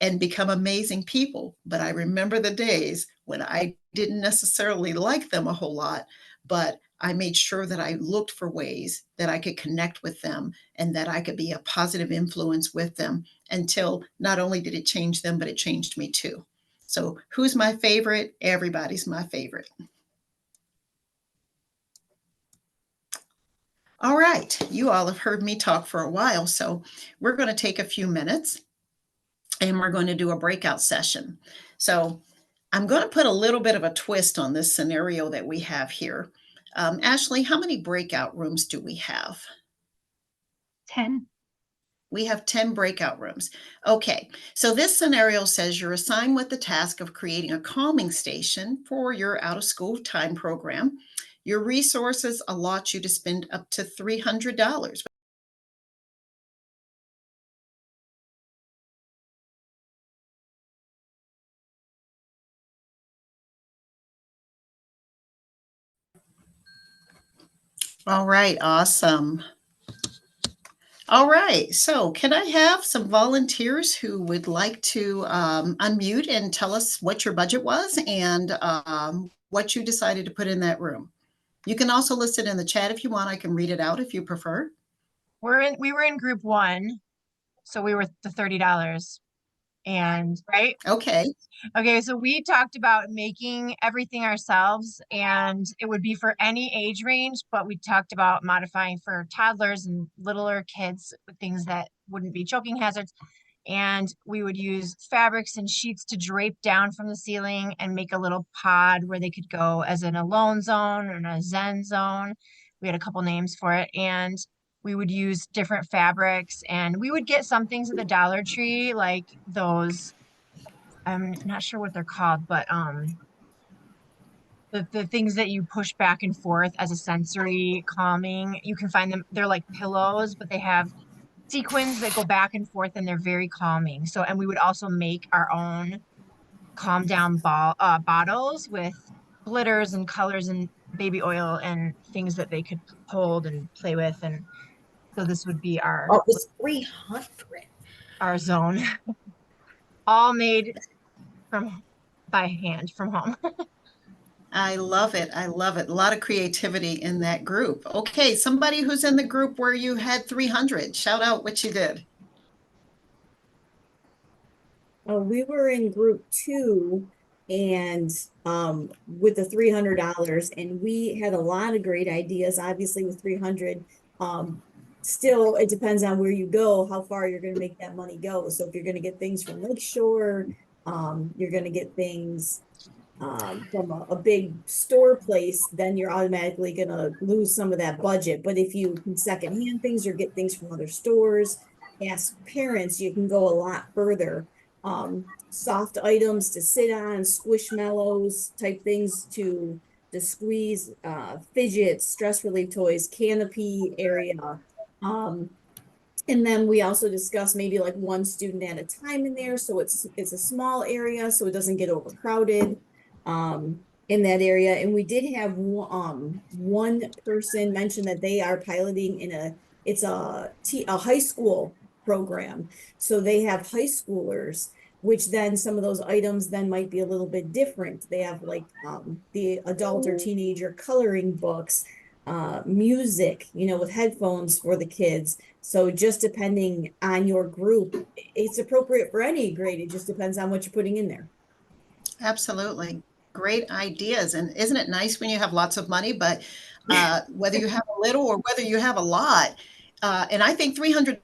and become amazing people. But I remember the days when I didn't necessarily like them a whole lot, but I made sure that I looked for ways that I could connect with them and that I could be a positive influence with them, until not only did it change them, but it changed me too. So who's my favorite? Everybody's my favorite. All right, you all have heard me talk for a while, so we're going to take a few minutes and we're going to do a breakout session. So I'm going to put a little bit of a twist on this scenario that we have here. Ashley, how many breakout rooms do we have? 10. We have 10 breakout rooms. Okay, so this scenario says you're assigned with the task of creating a calming station for your out of school time program. Your resources allot you to spend up to $300. All right, awesome. All right, so can I have some volunteers who would like to unmute and tell us what your budget was and what you decided to put in that room? You can also list it in the chat if you want. I can read it out if you prefer. We were in group one, so we were the $30. And right? Okay. Okay, so we talked about making everything ourselves, and it would be for any age range, but we talked about modifying for toddlers and littler kids with things that wouldn't be choking hazards. And we would use fabrics and sheets to drape down from the ceiling and make a little pod where they could go as an alone zone or a zen zone. We had a couple names for it. And we would use different fabrics, and we would get some things at the Dollar Tree, like those, I'm not sure what they're called, but the things that you push back and forth as a sensory calming. You can find them, they're like pillows, but they have sequins that go back and forth and they're very calming. So, and we would also make our own calm down bottles with glitters and colors and baby oil and things that they could hold and play with. And so this would be Oh, it was 300. our zone, all made from by hand from home. I love it. I love it. A lot of creativity in that group. Okay, somebody who's in the group where you had 300, shout out what you did. We were in group 2 and with the $300, and we had a lot of great ideas, obviously with 300. Still, it depends on where you go, how far you're going to make that money go. So if you're going to get things from Lakeshore, you're going to get things from a big store place, then you're automatically going to lose some of that budget. But if you can secondhand things or get things from other stores, ask parents, you can go a lot further. Soft items to sit on, squishmallows type things to squeeze, fidgets, stress relief toys, canopy area. And then we also discussed maybe like one student at a time in there, so it's a small area, so it doesn't get overcrowded in that area. And we did have one person mention that they are piloting in a high school program, so they have high schoolers, which then some of those items then might be a little bit different. They have like the adult or teenager coloring books, music, with headphones for the kids. So just depending on your group, it's appropriate for any grade. It just depends on what you're putting in there. Absolutely. Great ideas. And isn't it nice when you have lots of money, but whether you have a little or whether you have a lot, and I think $300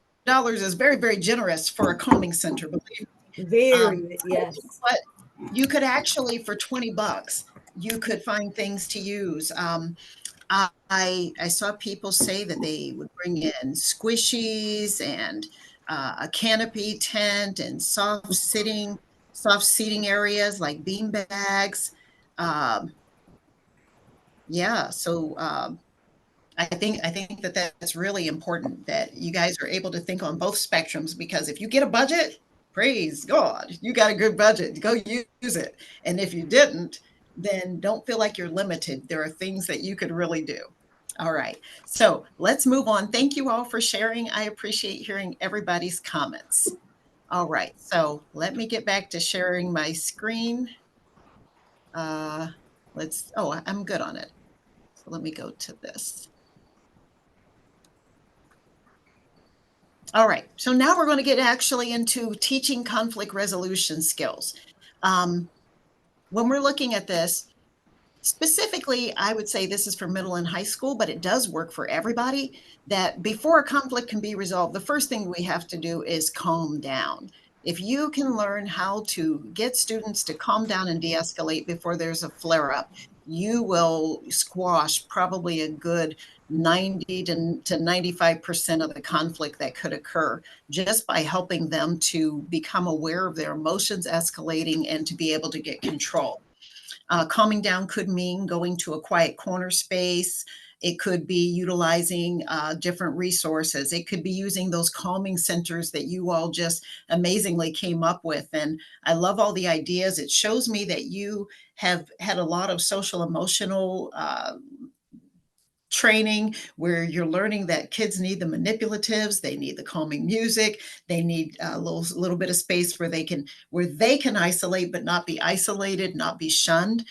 is very, very generous for a calming center, believe me. Very, yes. But you could actually, for 20 bucks, you could find things to use. I saw people say that they would bring in squishies and a canopy tent and soft seating areas like bean bags. Yeah, so I think that that's really important that you guys are able to think on both spectrums, because if you get a budget, praise God, you got a good budget. Go use it. And if you didn't, then don't feel like you're limited. There are things that you could really do. All right. So let's move on. Thank you all for sharing. I appreciate hearing everybody's comments. All right. So let me get back to sharing my screen. I'm good on it. So let me go to this. All right, so now we're going to get actually into teaching conflict resolution skills. When we're looking at this, specifically, I would say this is for middle and high school, but it does work for everybody, that before a conflict can be resolved, the first thing we have to do is calm down. If you can learn how to get students to calm down and de-escalate before there's a flare-up, you will squash probably a good 90 to 95% of the conflict that could occur, just by helping them to become aware of their emotions escalating and to be able to get control. Calming down could mean going to a quiet corner space. It could be utilizing different resources. It could be using those calming centers that you all just amazingly came up with. And I love all the ideas. It shows me that you have had a lot of social emotional training where you're learning that kids need the manipulatives, they need the calming music, they need a little bit of space where they can isolate but not be isolated, not be shunned.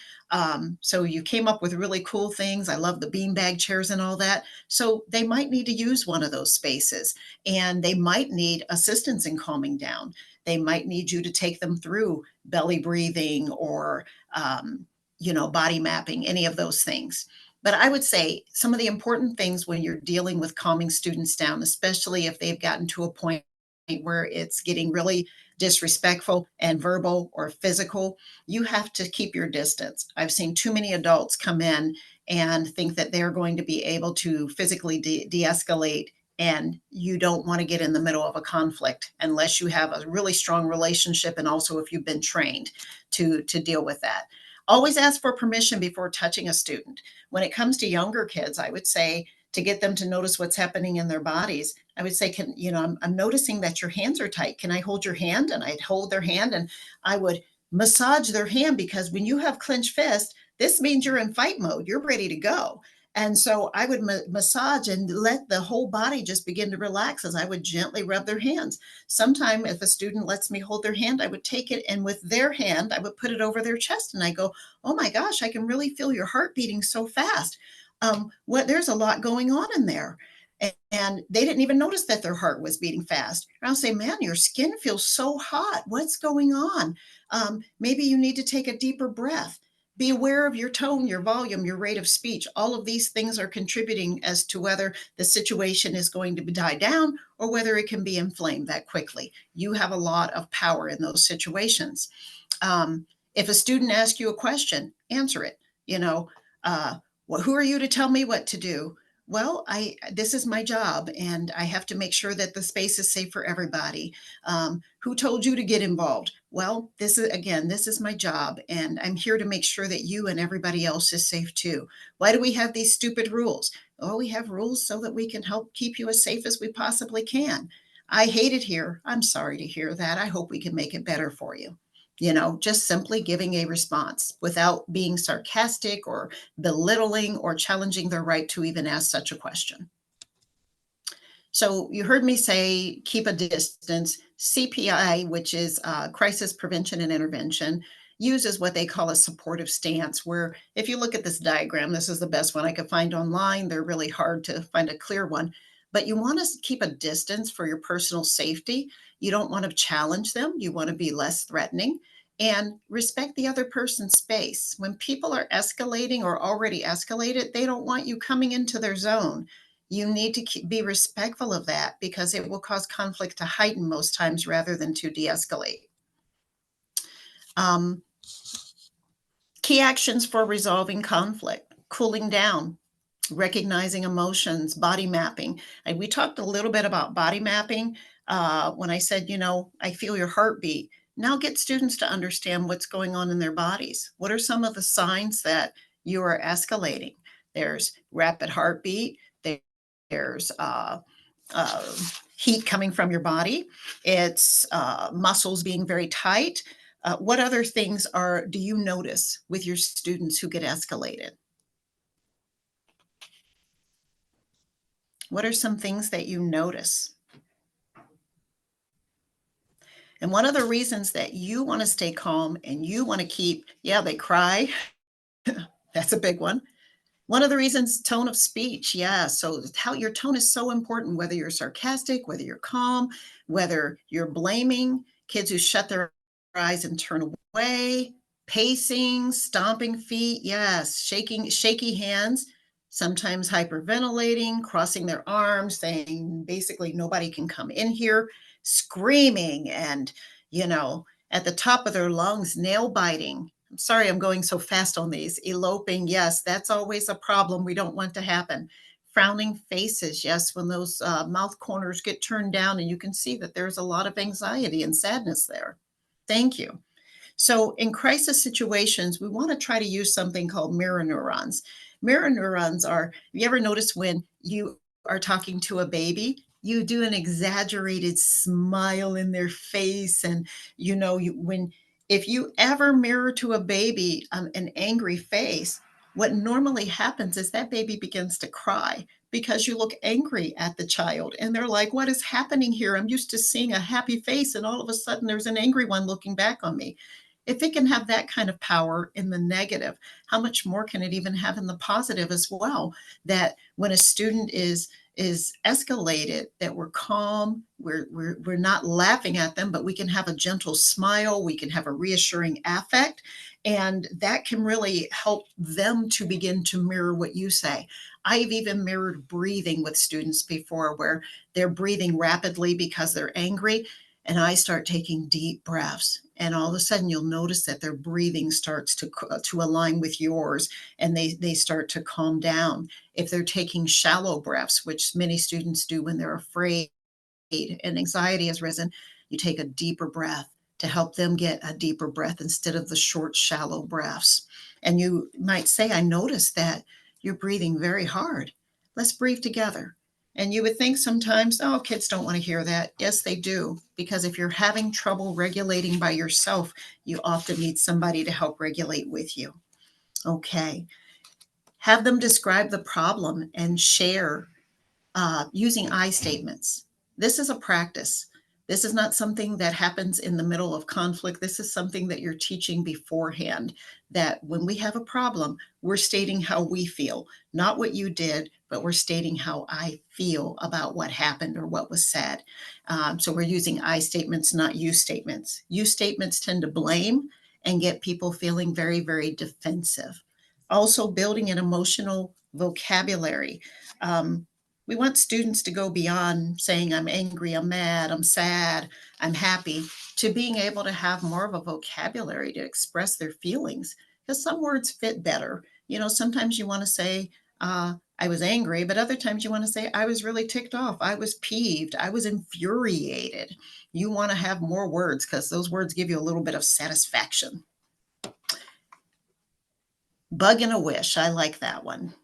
So you came up with really cool things. I love the beanbag chairs and all that. So they might need to use one of those spaces, and they might need assistance in calming down. They might need you to take them through belly breathing or body mapping, any of those things. But I would say some of the important things when you're dealing with calming students down, especially if they've gotten to a point where it's getting really disrespectful and verbal or physical, you have to keep your distance. I've seen too many adults come in and think that they're going to be able to physically de-escalate, and you don't want to get in the middle of a conflict unless you have a really strong relationship, and also if you've been trained to deal with that. Always ask for permission before touching a student. When it comes to younger kids, I would say, to get them to notice what's happening in their bodies, I would say, I'm noticing that your hands are tight. Can I hold your hand? And I'd hold their hand and I would massage their hand, because when you have clenched fists, this means you're in fight mode. You're ready to go. And so I would massage and let the whole body just begin to relax as I would gently rub their hands. Sometime if a student lets me hold their hand, I would take it, and with their hand, I would put it over their chest, and I go, oh my gosh, I can really feel your heart beating so fast. There's a lot going on in there. And they didn't even notice that their heart was beating fast. And I'll say, man, your skin feels so hot. What's going on? Maybe you need to take a deeper breath. Be aware of your tone, your volume, your rate of speech. All of these things are contributing as to whether the situation is going to die down or whether it can be inflamed that quickly. You have a lot of power in those situations. If a student asks you a question, answer it. Well, who are you to tell me what to do? Well, this is my job, and I have to make sure that the space is safe for everybody. Who told you to get involved? Well, this is my job, and I'm here to make sure that you and everybody else is safe too. Why do we have these stupid rules? Oh, we have rules so that we can help keep you as safe as we possibly can. I hate it here. I'm sorry to hear that. I hope we can make it better for you. Just simply giving a response without being sarcastic or belittling or challenging their right to even ask such a question. So you heard me say keep a distance. CPI, which is Crisis Prevention and Intervention, uses what they call a supportive stance, where if you look at this diagram, this is the best one I could find online. They're really hard to find a clear one, but you want to keep a distance for your personal safety. You don't want to challenge them. You want to be less threatening and respect the other person's space. When people are escalating or already escalated, they don't want you coming into their zone. You need to be respectful of that, because it will cause conflict to heighten most times rather than to de-escalate. Key actions for resolving conflict: cooling down, recognizing emotions, body mapping. And we talked a little bit about body mapping when I said, I feel your heartbeat. Now get students to understand what's going on in their bodies. What are some of the signs that you are escalating? There's rapid heartbeat. There's heat coming from your body. It's muscles being very tight. What other things do you notice with your students who get escalated? What are some things that you notice? And one of the reasons that you want to stay calm and you want to they cry. That's a big one. One of the reasons, tone of speech. Yeah. So how your tone is so important, whether you're sarcastic, whether you're calm, whether you're blaming. Kids who shut their eyes and turn away, pacing, stomping feet. Yes. Shaky hands, sometimes hyperventilating, crossing their arms, saying basically nobody can come in here, screaming, and, at the top of their lungs, nail biting. I'm sorry I'm going so fast on these. Eloping, yes, that's always a problem we don't want to happen. Frowning faces, yes, when those mouth corners get turned down and you can see that there's a lot of anxiety and sadness there. Thank you. So in crisis situations, we want to try to use something called mirror neurons. Mirror neurons have you ever noticed when you are talking to a baby, you do an exaggerated smile in their face, and if you ever mirror to a baby an angry face, what normally happens is that baby begins to cry because you look angry at the child and they're like, what is happening here? I'm used to seeing a happy face and all of a sudden there's an angry one looking back on me. If it can have that kind of power in the negative, how much more can it even have in the positive as well? That when a student is escalated, that we're calm, we're not laughing at them, but we can have a gentle smile, we can have a reassuring affect, and that can really help them to begin to mirror what you say. I've even mirrored breathing with students before where they're breathing rapidly because they're angry, and I start taking deep breaths. And all of a sudden, you'll notice that their breathing starts to align with yours, and they start to calm down. If they're taking shallow breaths, which many students do when they're afraid and anxiety has risen, you take a deeper breath to help them get a deeper breath instead of the short, shallow breaths. And you might say, I noticed that you're breathing very hard. Let's breathe together. And you would think sometimes, oh, kids don't want to hear that. Yes, they do. Because if you're having trouble regulating by yourself, you often need somebody to help regulate with you. Okay. Have them describe the problem and share using I statements. This is a practice. This is not something that happens in the middle of conflict. This is something that you're teaching beforehand, that when we have a problem, we're stating how we feel, not what you did, but we're stating how I feel about what happened or what was said. So we're using I statements, not you statements. You statements tend to blame and get people feeling very, very defensive. Also, building an emotional vocabulary. We want students to go beyond saying, I'm angry, I'm mad, I'm sad, I'm happy, to being able to have more of a vocabulary to express their feelings. Because some words fit better. Sometimes you want to say, I was angry, but other times you want to say, I was really ticked off, I was peeved, I was infuriated. You want to have more words because those words give you a little bit of satisfaction. Bug and a wish. I like that one.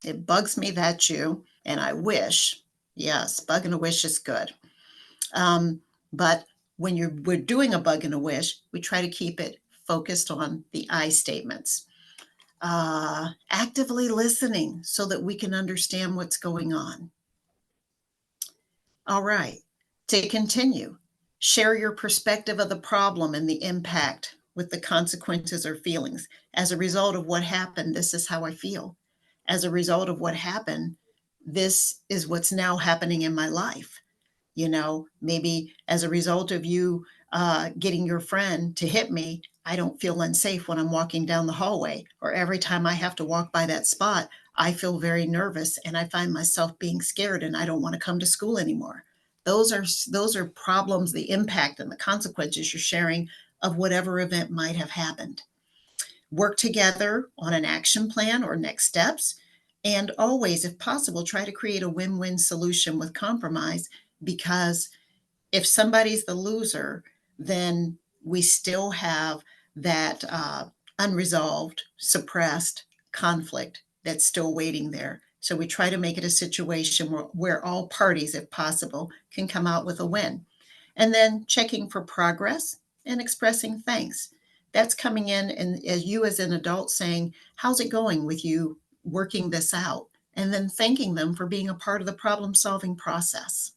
It bugs me that you, and I wish. Yes, bug and a wish is good. But when we're doing a bug and a wish, we try to keep it focused on the I statements. Actively listening so that we can understand what's going on. All right, to continue, share your perspective of the problem and the impact with the consequences or feelings. As a result of what happened, this is how I feel. As a result of what happened, this is what's now happening in my life. Maybe as a result of you getting your friend to hit me, I don't feel unsafe when I'm walking down the hallway, or every time I have to walk by that spot, I feel very nervous and I find myself being scared and I don't want to come to school anymore. Those are problems, the impact and the consequences you're sharing of whatever event might have happened. Work together on an action plan or next steps. And always, if possible, try to create a win-win solution with compromise, because if somebody's the loser, then we still have that unresolved, suppressed conflict that's still waiting there. So we try to make it a situation where all parties, if possible, can come out with a win. And then checking for progress and expressing thanks. That's coming in and as you as an adult saying, how's it going with you working this out? And then thanking them for being a part of the problem-solving process.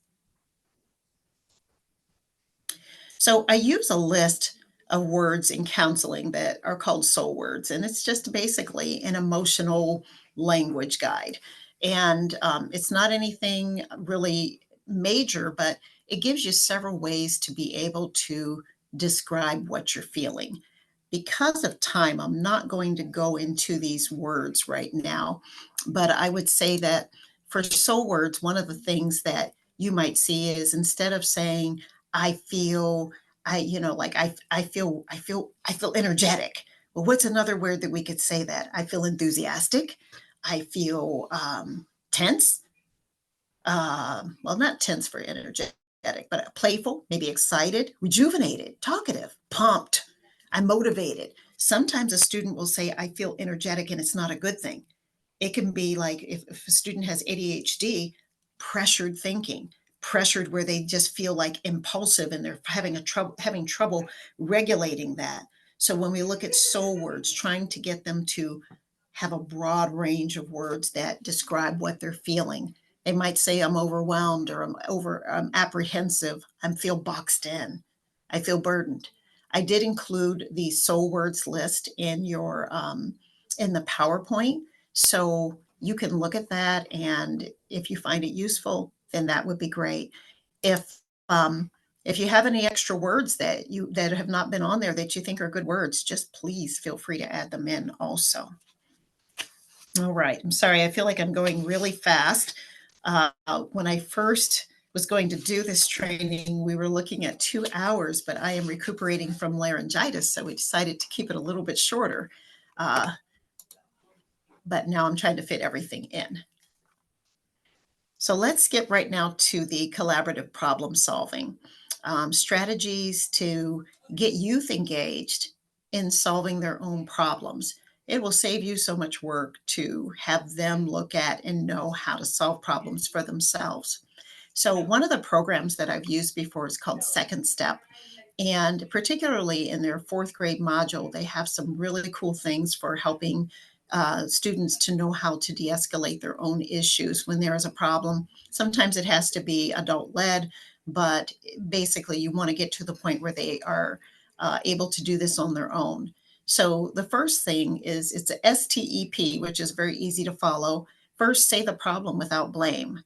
So I use a list of words in counseling that are called soul words, and it's just basically an emotional language guide. And it's not anything really major, but it gives you several ways to be able to describe what you're feeling. Because of time, I'm not going to go into these words right now, but I would say that for soul words, one of the things that you might see is instead of saying, I feel, I feel energetic. Well, what's another word that we could say that? I feel enthusiastic. I feel tense. Well, not tense for energetic, but playful, maybe excited, rejuvenated, talkative, pumped. I'm motivated. Sometimes a student will say, I feel energetic, and it's not a good thing. It can be like if a student has ADHD, pressured thinking, pressured where they just feel like impulsive and they're having trouble regulating that. So when we look at soul words, trying to get them to have a broad range of words that describe what they're feeling. They might say, I'm overwhelmed, or I'm apprehensive. I feel boxed in. I feel burdened. I did include the soul words list in your in the PowerPoint, so you can look at that, and if you find it useful, then that would be great. If you have any extra words that have not been on there that you think are good words, just please feel free to add them in also. All right, I'm sorry, I feel like I'm going really fast. When I first was going to do this training, we were looking at 2 hours, but I am recuperating from laryngitis, so we decided to keep it a little bit shorter. But now I'm trying to fit everything in. So let's get right now to the collaborative problem solving. Strategies to get youth engaged in solving their own problems. It will save you so much work to have them look at and know how to solve problems for themselves. So one of the programs that I've used before is called Second Step. And particularly in their 4th grade module, they have some really cool things for helping students to know how to de-escalate their own issues when there is a problem. Sometimes it has to be adult-led, but basically you want to get to the point where they are able to do this on their own. So the first thing is it's a STEP, which is very easy to follow. First, say the problem without blame.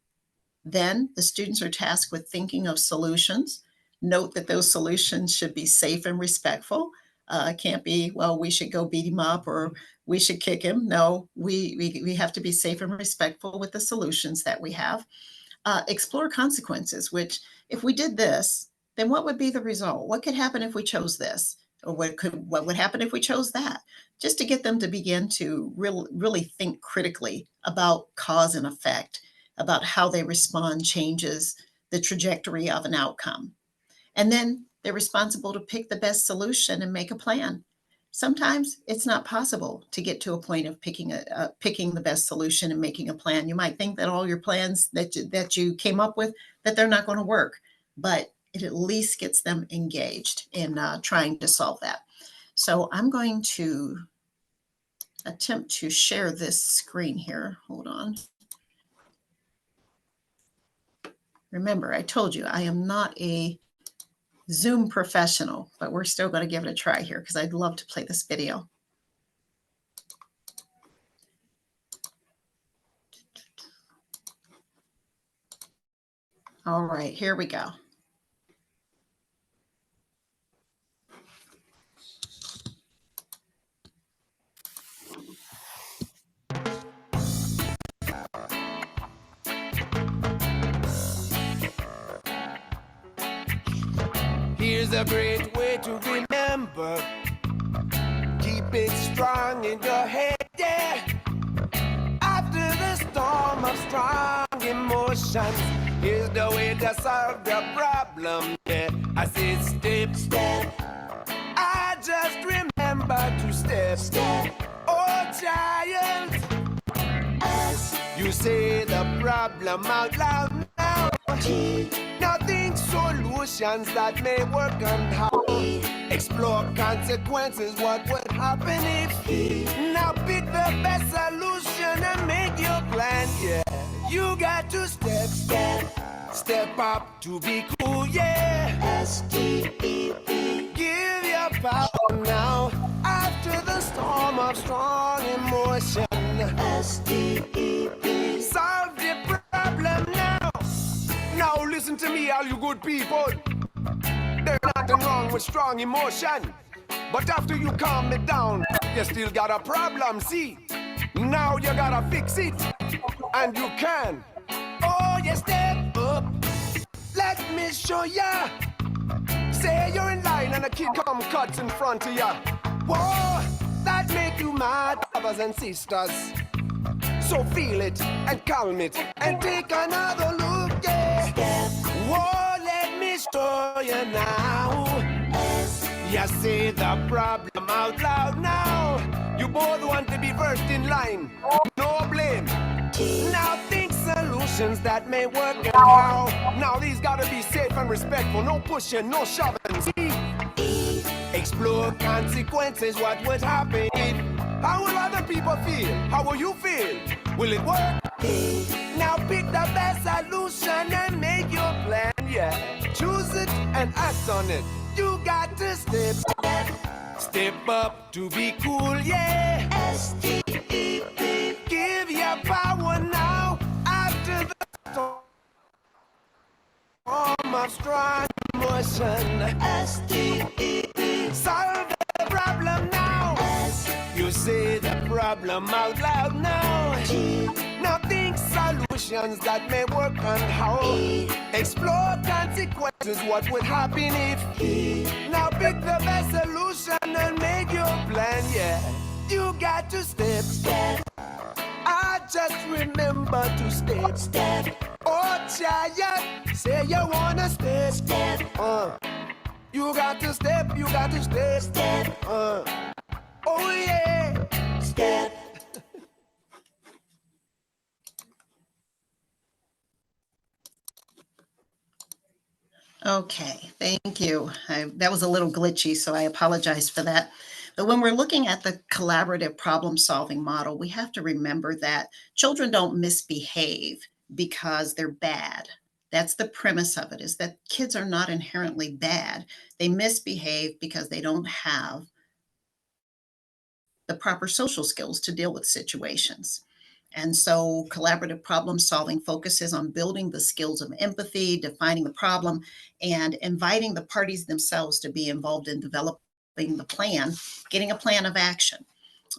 Then the students are tasked with thinking of solutions. Note that those solutions should be safe and respectful. Can't be, well, we should go beat him up or we should kick him. No, we have to be safe and respectful with the solutions that we have. Explore consequences, which if we did this, then what would be the result? What could happen if we chose this? Or what would happen if we chose that? Just to get them to begin to really think critically about cause and effect, about how they respond changes the trajectory of an outcome. And then they're responsible to pick the best solution and make a plan. Sometimes it's not possible to get to a point of picking the best solution and making a plan. You might think that all your plans that you came up with, that they're not going to work, but it at least gets them engaged in trying to solve that. So I'm going to attempt to share this screen here. Hold on. Remember, I told you I am not a Zoom professional, but we're still going to give it a try here because I'd love to play this video. All right, here we go. Here's a great way to remember. Keep it strong in your head, yeah. After the storm of strong emotions, here's the way to solve the problem, yeah. I said step, step. I just remember to step. Oh, child. S. You say the problem out loud now. T. Now think solutions that may work and how. Explore consequences, what would happen if. Now pick the best solution and make your plan, yeah. You got to step up to be cool, yeah. S-T-E-P. Give your power now after the storm of strong emotion. S-T-E-P. Solve the problem now. Now listen to me, all you good people. There's nothing wrong with strong emotion, but after you calm it down, you still got a problem, see? Now you gotta fix it, and you can. Oh, you step up. Let me show ya. Say you're in line and a kid come cuts in front of ya. Whoa, that make you mad, brothers and sisters. So feel it and calm it and take another look, yeah. Whoa, let me show you now. You say the problem out loud now. You both want to be first in line. No blame. Now think solutions that may work and how. Now these gotta be safe and respectful. No pushing, no shoving. See? Explore consequences, what would happen if. How will other people feel? How will you feel? Will it work? Now pick the best solution and make your plan, yeah. Choose it and act on it. You got to step up to be cool, yeah. S-T-E-P. Give your power now after the storm of strong emotion. S-T-E-P. Solve the problem now. You say the problem out loud now. Now think solutions that may work on how. Explore consequences, what would happen if. Now pick the best solution and make your plan, yeah. You got to step. I just remember to step. Oh, child, say you wanna step. You got to step. Oh yeah, step. Okay, thank you. That was a little glitchy, so I apologize for that. But when we're looking at the collaborative problem solving model, we have to remember that children don't misbehave because they're bad. That's the premise of it, is that kids are not inherently bad. They misbehave because they don't have the proper social skills to deal with situations. And so collaborative problem solving focuses on building the skills of empathy, defining the problem, and inviting the parties themselves to be involved in developing the plan, getting a plan of action.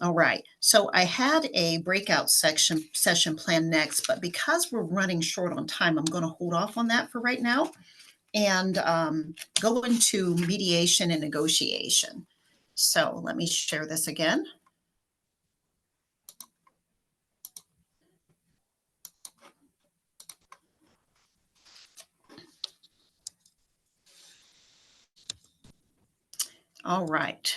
All right, so I had a breakout session planned next, but because we're running short on time, I'm going to hold off on that for right now and go into mediation and negotiation. So let me share this again. All right.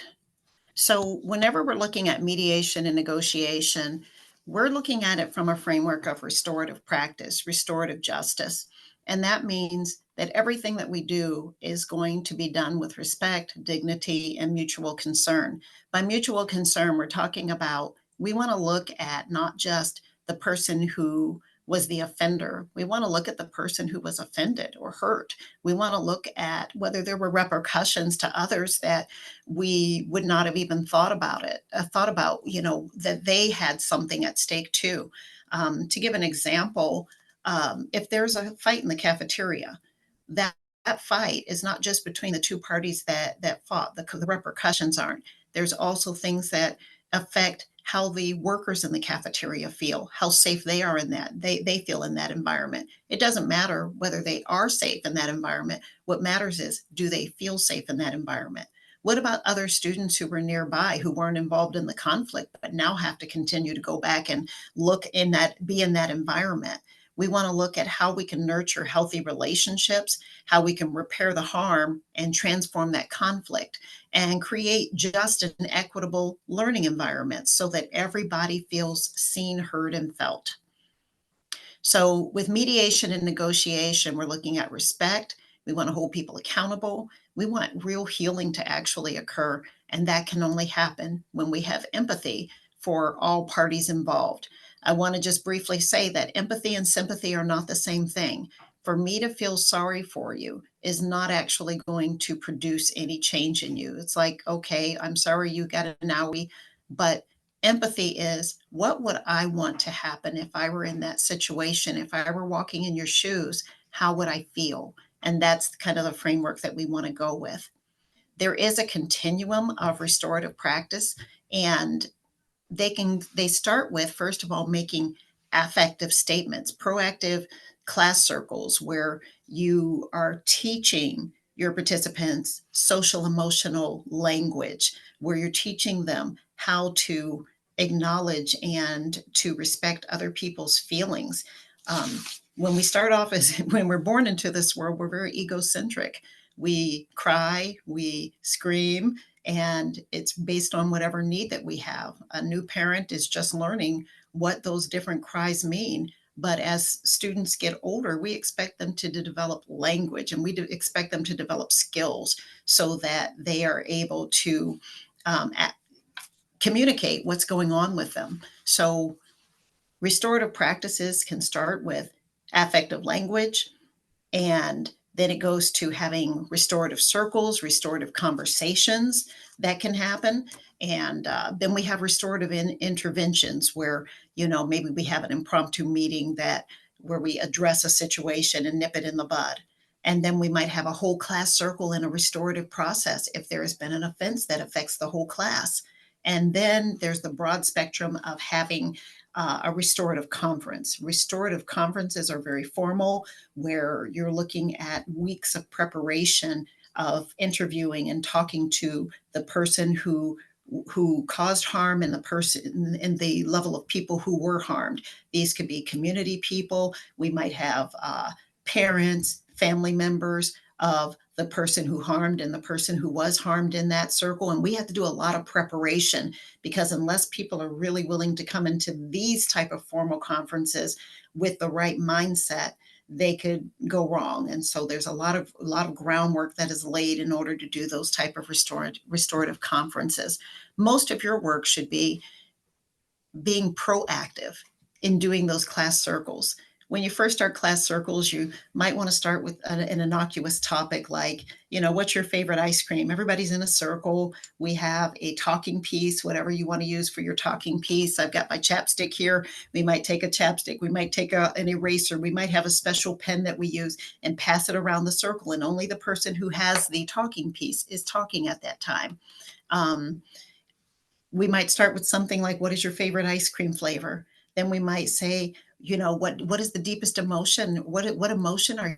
So whenever we're looking at mediation and negotiation, we're looking at it from a framework of restorative practice, restorative justice. And that means that everything that we do is going to be done with respect, dignity, and mutual concern. By mutual concern, we're talking about we want to look at not just the person who was the offender. We want to look at the person who was offended or hurt. We want to look at whether there were repercussions to others that we would not have even thought about that they had something at stake too. To give an example, if there's a fight in the cafeteria, that fight is not just between the two parties that fought. The repercussions aren't. There's also things that affect how the workers in the cafeteria feel, how safe they are in that. They feel in that environment. It doesn't matter whether they are safe in that environment. What matters is, do they feel safe in that environment? What about other students who were nearby who weren't involved in the conflict, but now have to continue to go back and be in that environment? We want to look at how we can nurture healthy relationships, how we can repair the harm and transform that conflict, and create just and equitable learning environments so that everybody feels seen, heard, and felt. So with mediation and negotiation, we're looking at respect. We want to hold people accountable. We want real healing to actually occur. And that can only happen when we have empathy for all parties involved. I want to just briefly say that empathy and sympathy are not the same thing. For me to feel sorry for you is not actually going to produce any change in you. It's like, okay, I'm sorry you got an owie, but empathy is, what would I want to happen if I were in that situation? If I were walking in your shoes, how would I feel? And that's kind of the framework that we want to go with. There is a continuum of restorative practice, and they start with, first of all, making affective statements, proactive class circles where you are teaching your participants social emotional language, where you're teaching them how to acknowledge and to respect other people's feelings. When we start off when we're born into this world, we're very egocentric. We cry, we scream, and it's based on whatever need that we have. A new parent is just learning what those different cries mean. But as students get older, we expect them to develop language, and we do expect them to develop skills so that they are able to communicate what's going on with them. So restorative practices can start with affective language, and then it goes to having restorative circles, restorative conversations that can happen. And then we have restorative interventions where, maybe we have an impromptu meeting where we address a situation and nip it in the bud. And then we might have a whole class circle in a restorative process if there has been an offense that affects the whole class. And then there's the broad spectrum of having a restorative conference. Restorative conferences are very formal, where you're looking at weeks of preparation of interviewing and talking to the person who caused harm and the person and the level of people who were harmed. These could be community people. We might have parents, family members of the person who harmed and the person who was harmed in that circle. And we have to do a lot of preparation, because unless people are really willing to come into these type of formal conferences with the right mindset, they could go wrong. And so there's a lot of groundwork that is laid in order to do those type of restorative conferences. Most of your work should be being proactive in doing those class circles. When you first start class circles, you might want to start with an innocuous topic like, what's your favorite ice cream? Everybody's in a circle. We have a talking piece, whatever you want to use for your talking piece. I've got my chapstick here. We might take a chapstick. We might take an eraser. We might have a special pen that we use and pass it around the circle. And only the person who has the talking piece is talking at that time. We might start with something like, what is your favorite ice cream flavor? Then we might say, what is the deepest emotion? What emotion are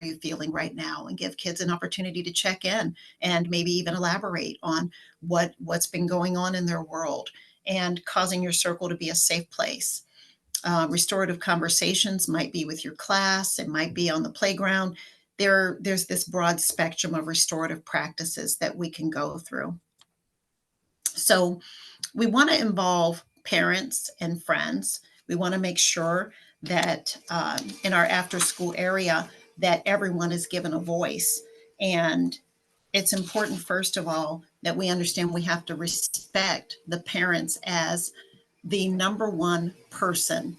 you feeling right now? And give kids an opportunity to check in and maybe even elaborate on what's been going on in their world, and causing your circle to be a safe place. Restorative conversations might be with your class. It might be on the playground. There's this broad spectrum of restorative practices that we can go through. So we want to involve parents and friends. We want to make sure that in our after school area that everyone is given a voice. And it's important, first of all, that we understand we have to respect the parents as the number one person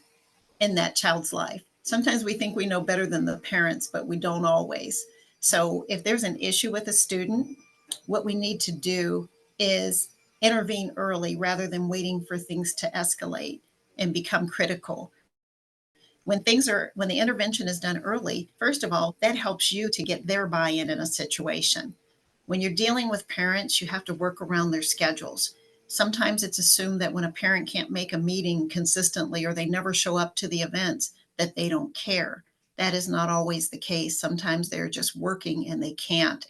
in that child's life. Sometimes we think we know better than the parents, but we don't always. So if there's an issue with a student, what we need to do is intervene early rather than waiting for things to escalate and become critical. When the intervention is done early, first of all, that helps you to get their buy-in in a situation. When you're dealing with parents, you have to work around their schedules. Sometimes it's assumed that when a parent can't make a meeting consistently or they never show up to the events, that they don't care. That is not always the case. Sometimes they're just working and they can't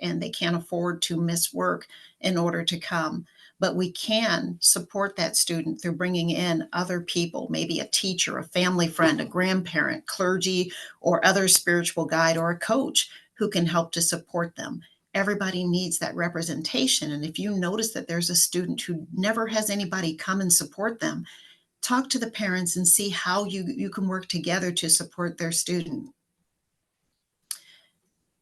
afford to miss work in order to come. But we can support that student through bringing in other people, maybe a teacher, a family friend, a grandparent, clergy, or other spiritual guide, or a coach who can help to support them. Everybody needs that representation. And if you notice that there's a student who never has anybody come and support them, talk to the parents and see how you can work together to support their student.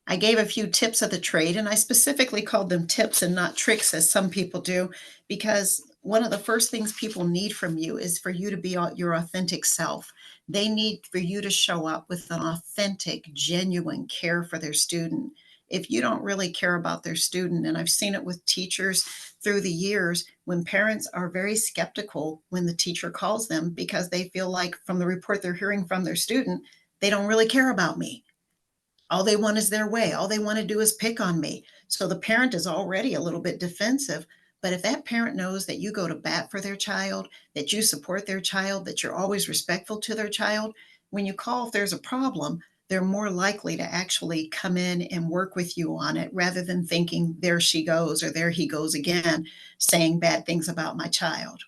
I gave a few tips of the trade, and I specifically called them tips and not tricks, as some people do, because one of the first things people need from you is for you to be your authentic self. They need for you to show up with an authentic, genuine care for their student. If you don't really care about their student, and I've seen it with teachers through the years, when parents are very skeptical when the teacher calls them because they feel like from the report they're hearing from their student, they don't really care about me. All they want is their way. All they want to do is pick on me. So the parent is already a little bit defensive. But if that parent knows that you go to bat for their child, that you support their child, that you're always respectful to their child, when you call if there's a problem, they're more likely to actually come in and work with you on it rather than thinking, there she goes or there he goes again, saying bad things about my child.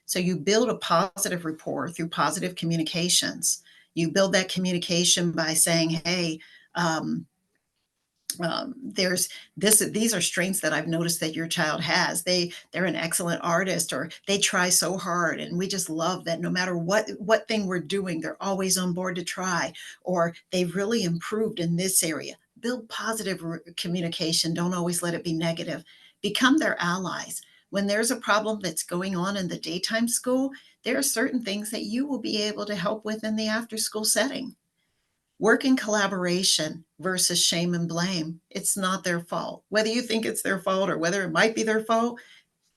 So you build a positive rapport through positive communications. You build that communication by saying, hey, these are strengths that I've noticed that your child has. They're an excellent artist, or they try so hard, and we just love that no matter what thing we're doing, they're always on board to try, or they've really improved in this area. Build positive communication. Don't always let it be negative. Become their allies. When there's a problem that's going on in the daytime school, there are certain things that you will be able to help with in the after school setting. Work in collaboration versus shame and blame. It's not their fault. Whether you think it's their fault or whether it might be their fault,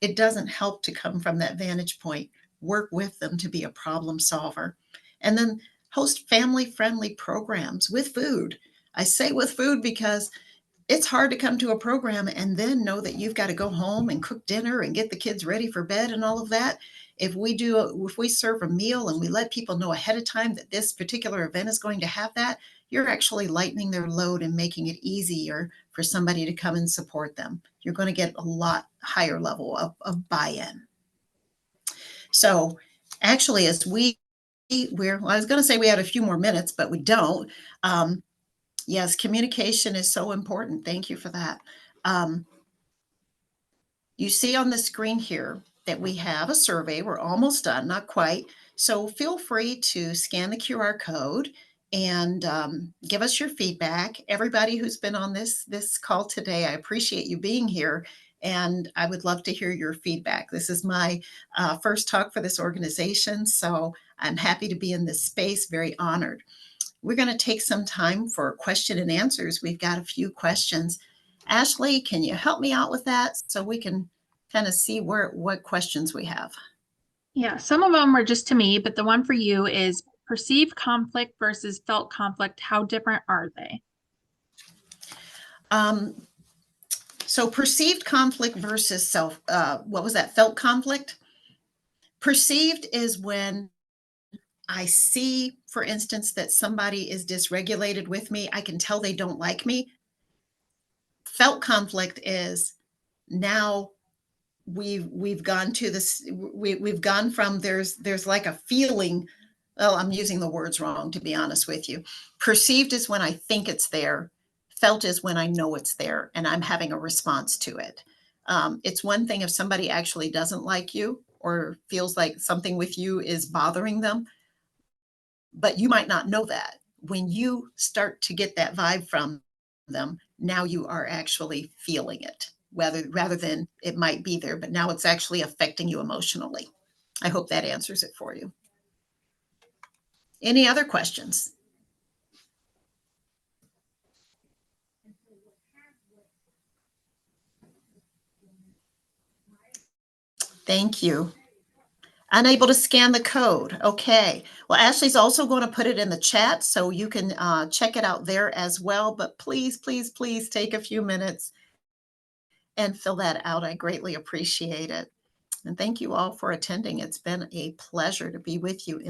it doesn't help to come from that vantage point. Work with them to be a problem solver. And then host family-friendly programs with food. I say with food because it's hard to come to a program and then know that you've got to go home and cook dinner and get the kids ready for bed and all of that. If we serve a meal and we let people know ahead of time that this particular event is going to have that, you're actually lightening their load and making it easier for somebody to come and support them. You're going to get a lot higher level of buy-in. So actually, as I was going to say we had a few more minutes, but we don't. Yes, communication is so important. Thank you for that. You see on the screen here that we have a survey. We're almost done, not quite. So feel free to scan the QR code and give us your feedback. Everybody who's been on this call today, I appreciate you being here, and I would love to hear your feedback. This is my first talk for this organization, so I'm happy to be in this space, very honored. We're going to take some time for question and answers. We've got a few questions. Ashley, can you help me out with that so we can kind of see what questions we have? Yeah, some of them were just to me, but the one for you is perceived conflict versus felt conflict. How different are they? So perceived conflict versus felt conflict? Perceived is when I see, for instance, that somebody is dysregulated with me. I can tell they don't like me. Felt conflict is now we've gone to this, we've gone from there's like a feeling. Well, I'm using the words wrong, to be honest with you. Perceived is when I think it's there. Felt is when I know it's there and I'm having a response to it. It's one thing if somebody actually doesn't like you or feels like something with you is bothering them, but you might not know that. When you start to get that vibe from them, now you are actually feeling it, rather than it might be there, but now it's actually affecting you emotionally. I hope that answers it for you. Any other questions? Thank you. Unable to scan the code. Okay. Well, Ashley's also going to put it in the chat so you can check it out there as well. But please, please, please take a few minutes and fill that out. I greatly appreciate it. And thank you all for attending. It's been a pleasure to be with you.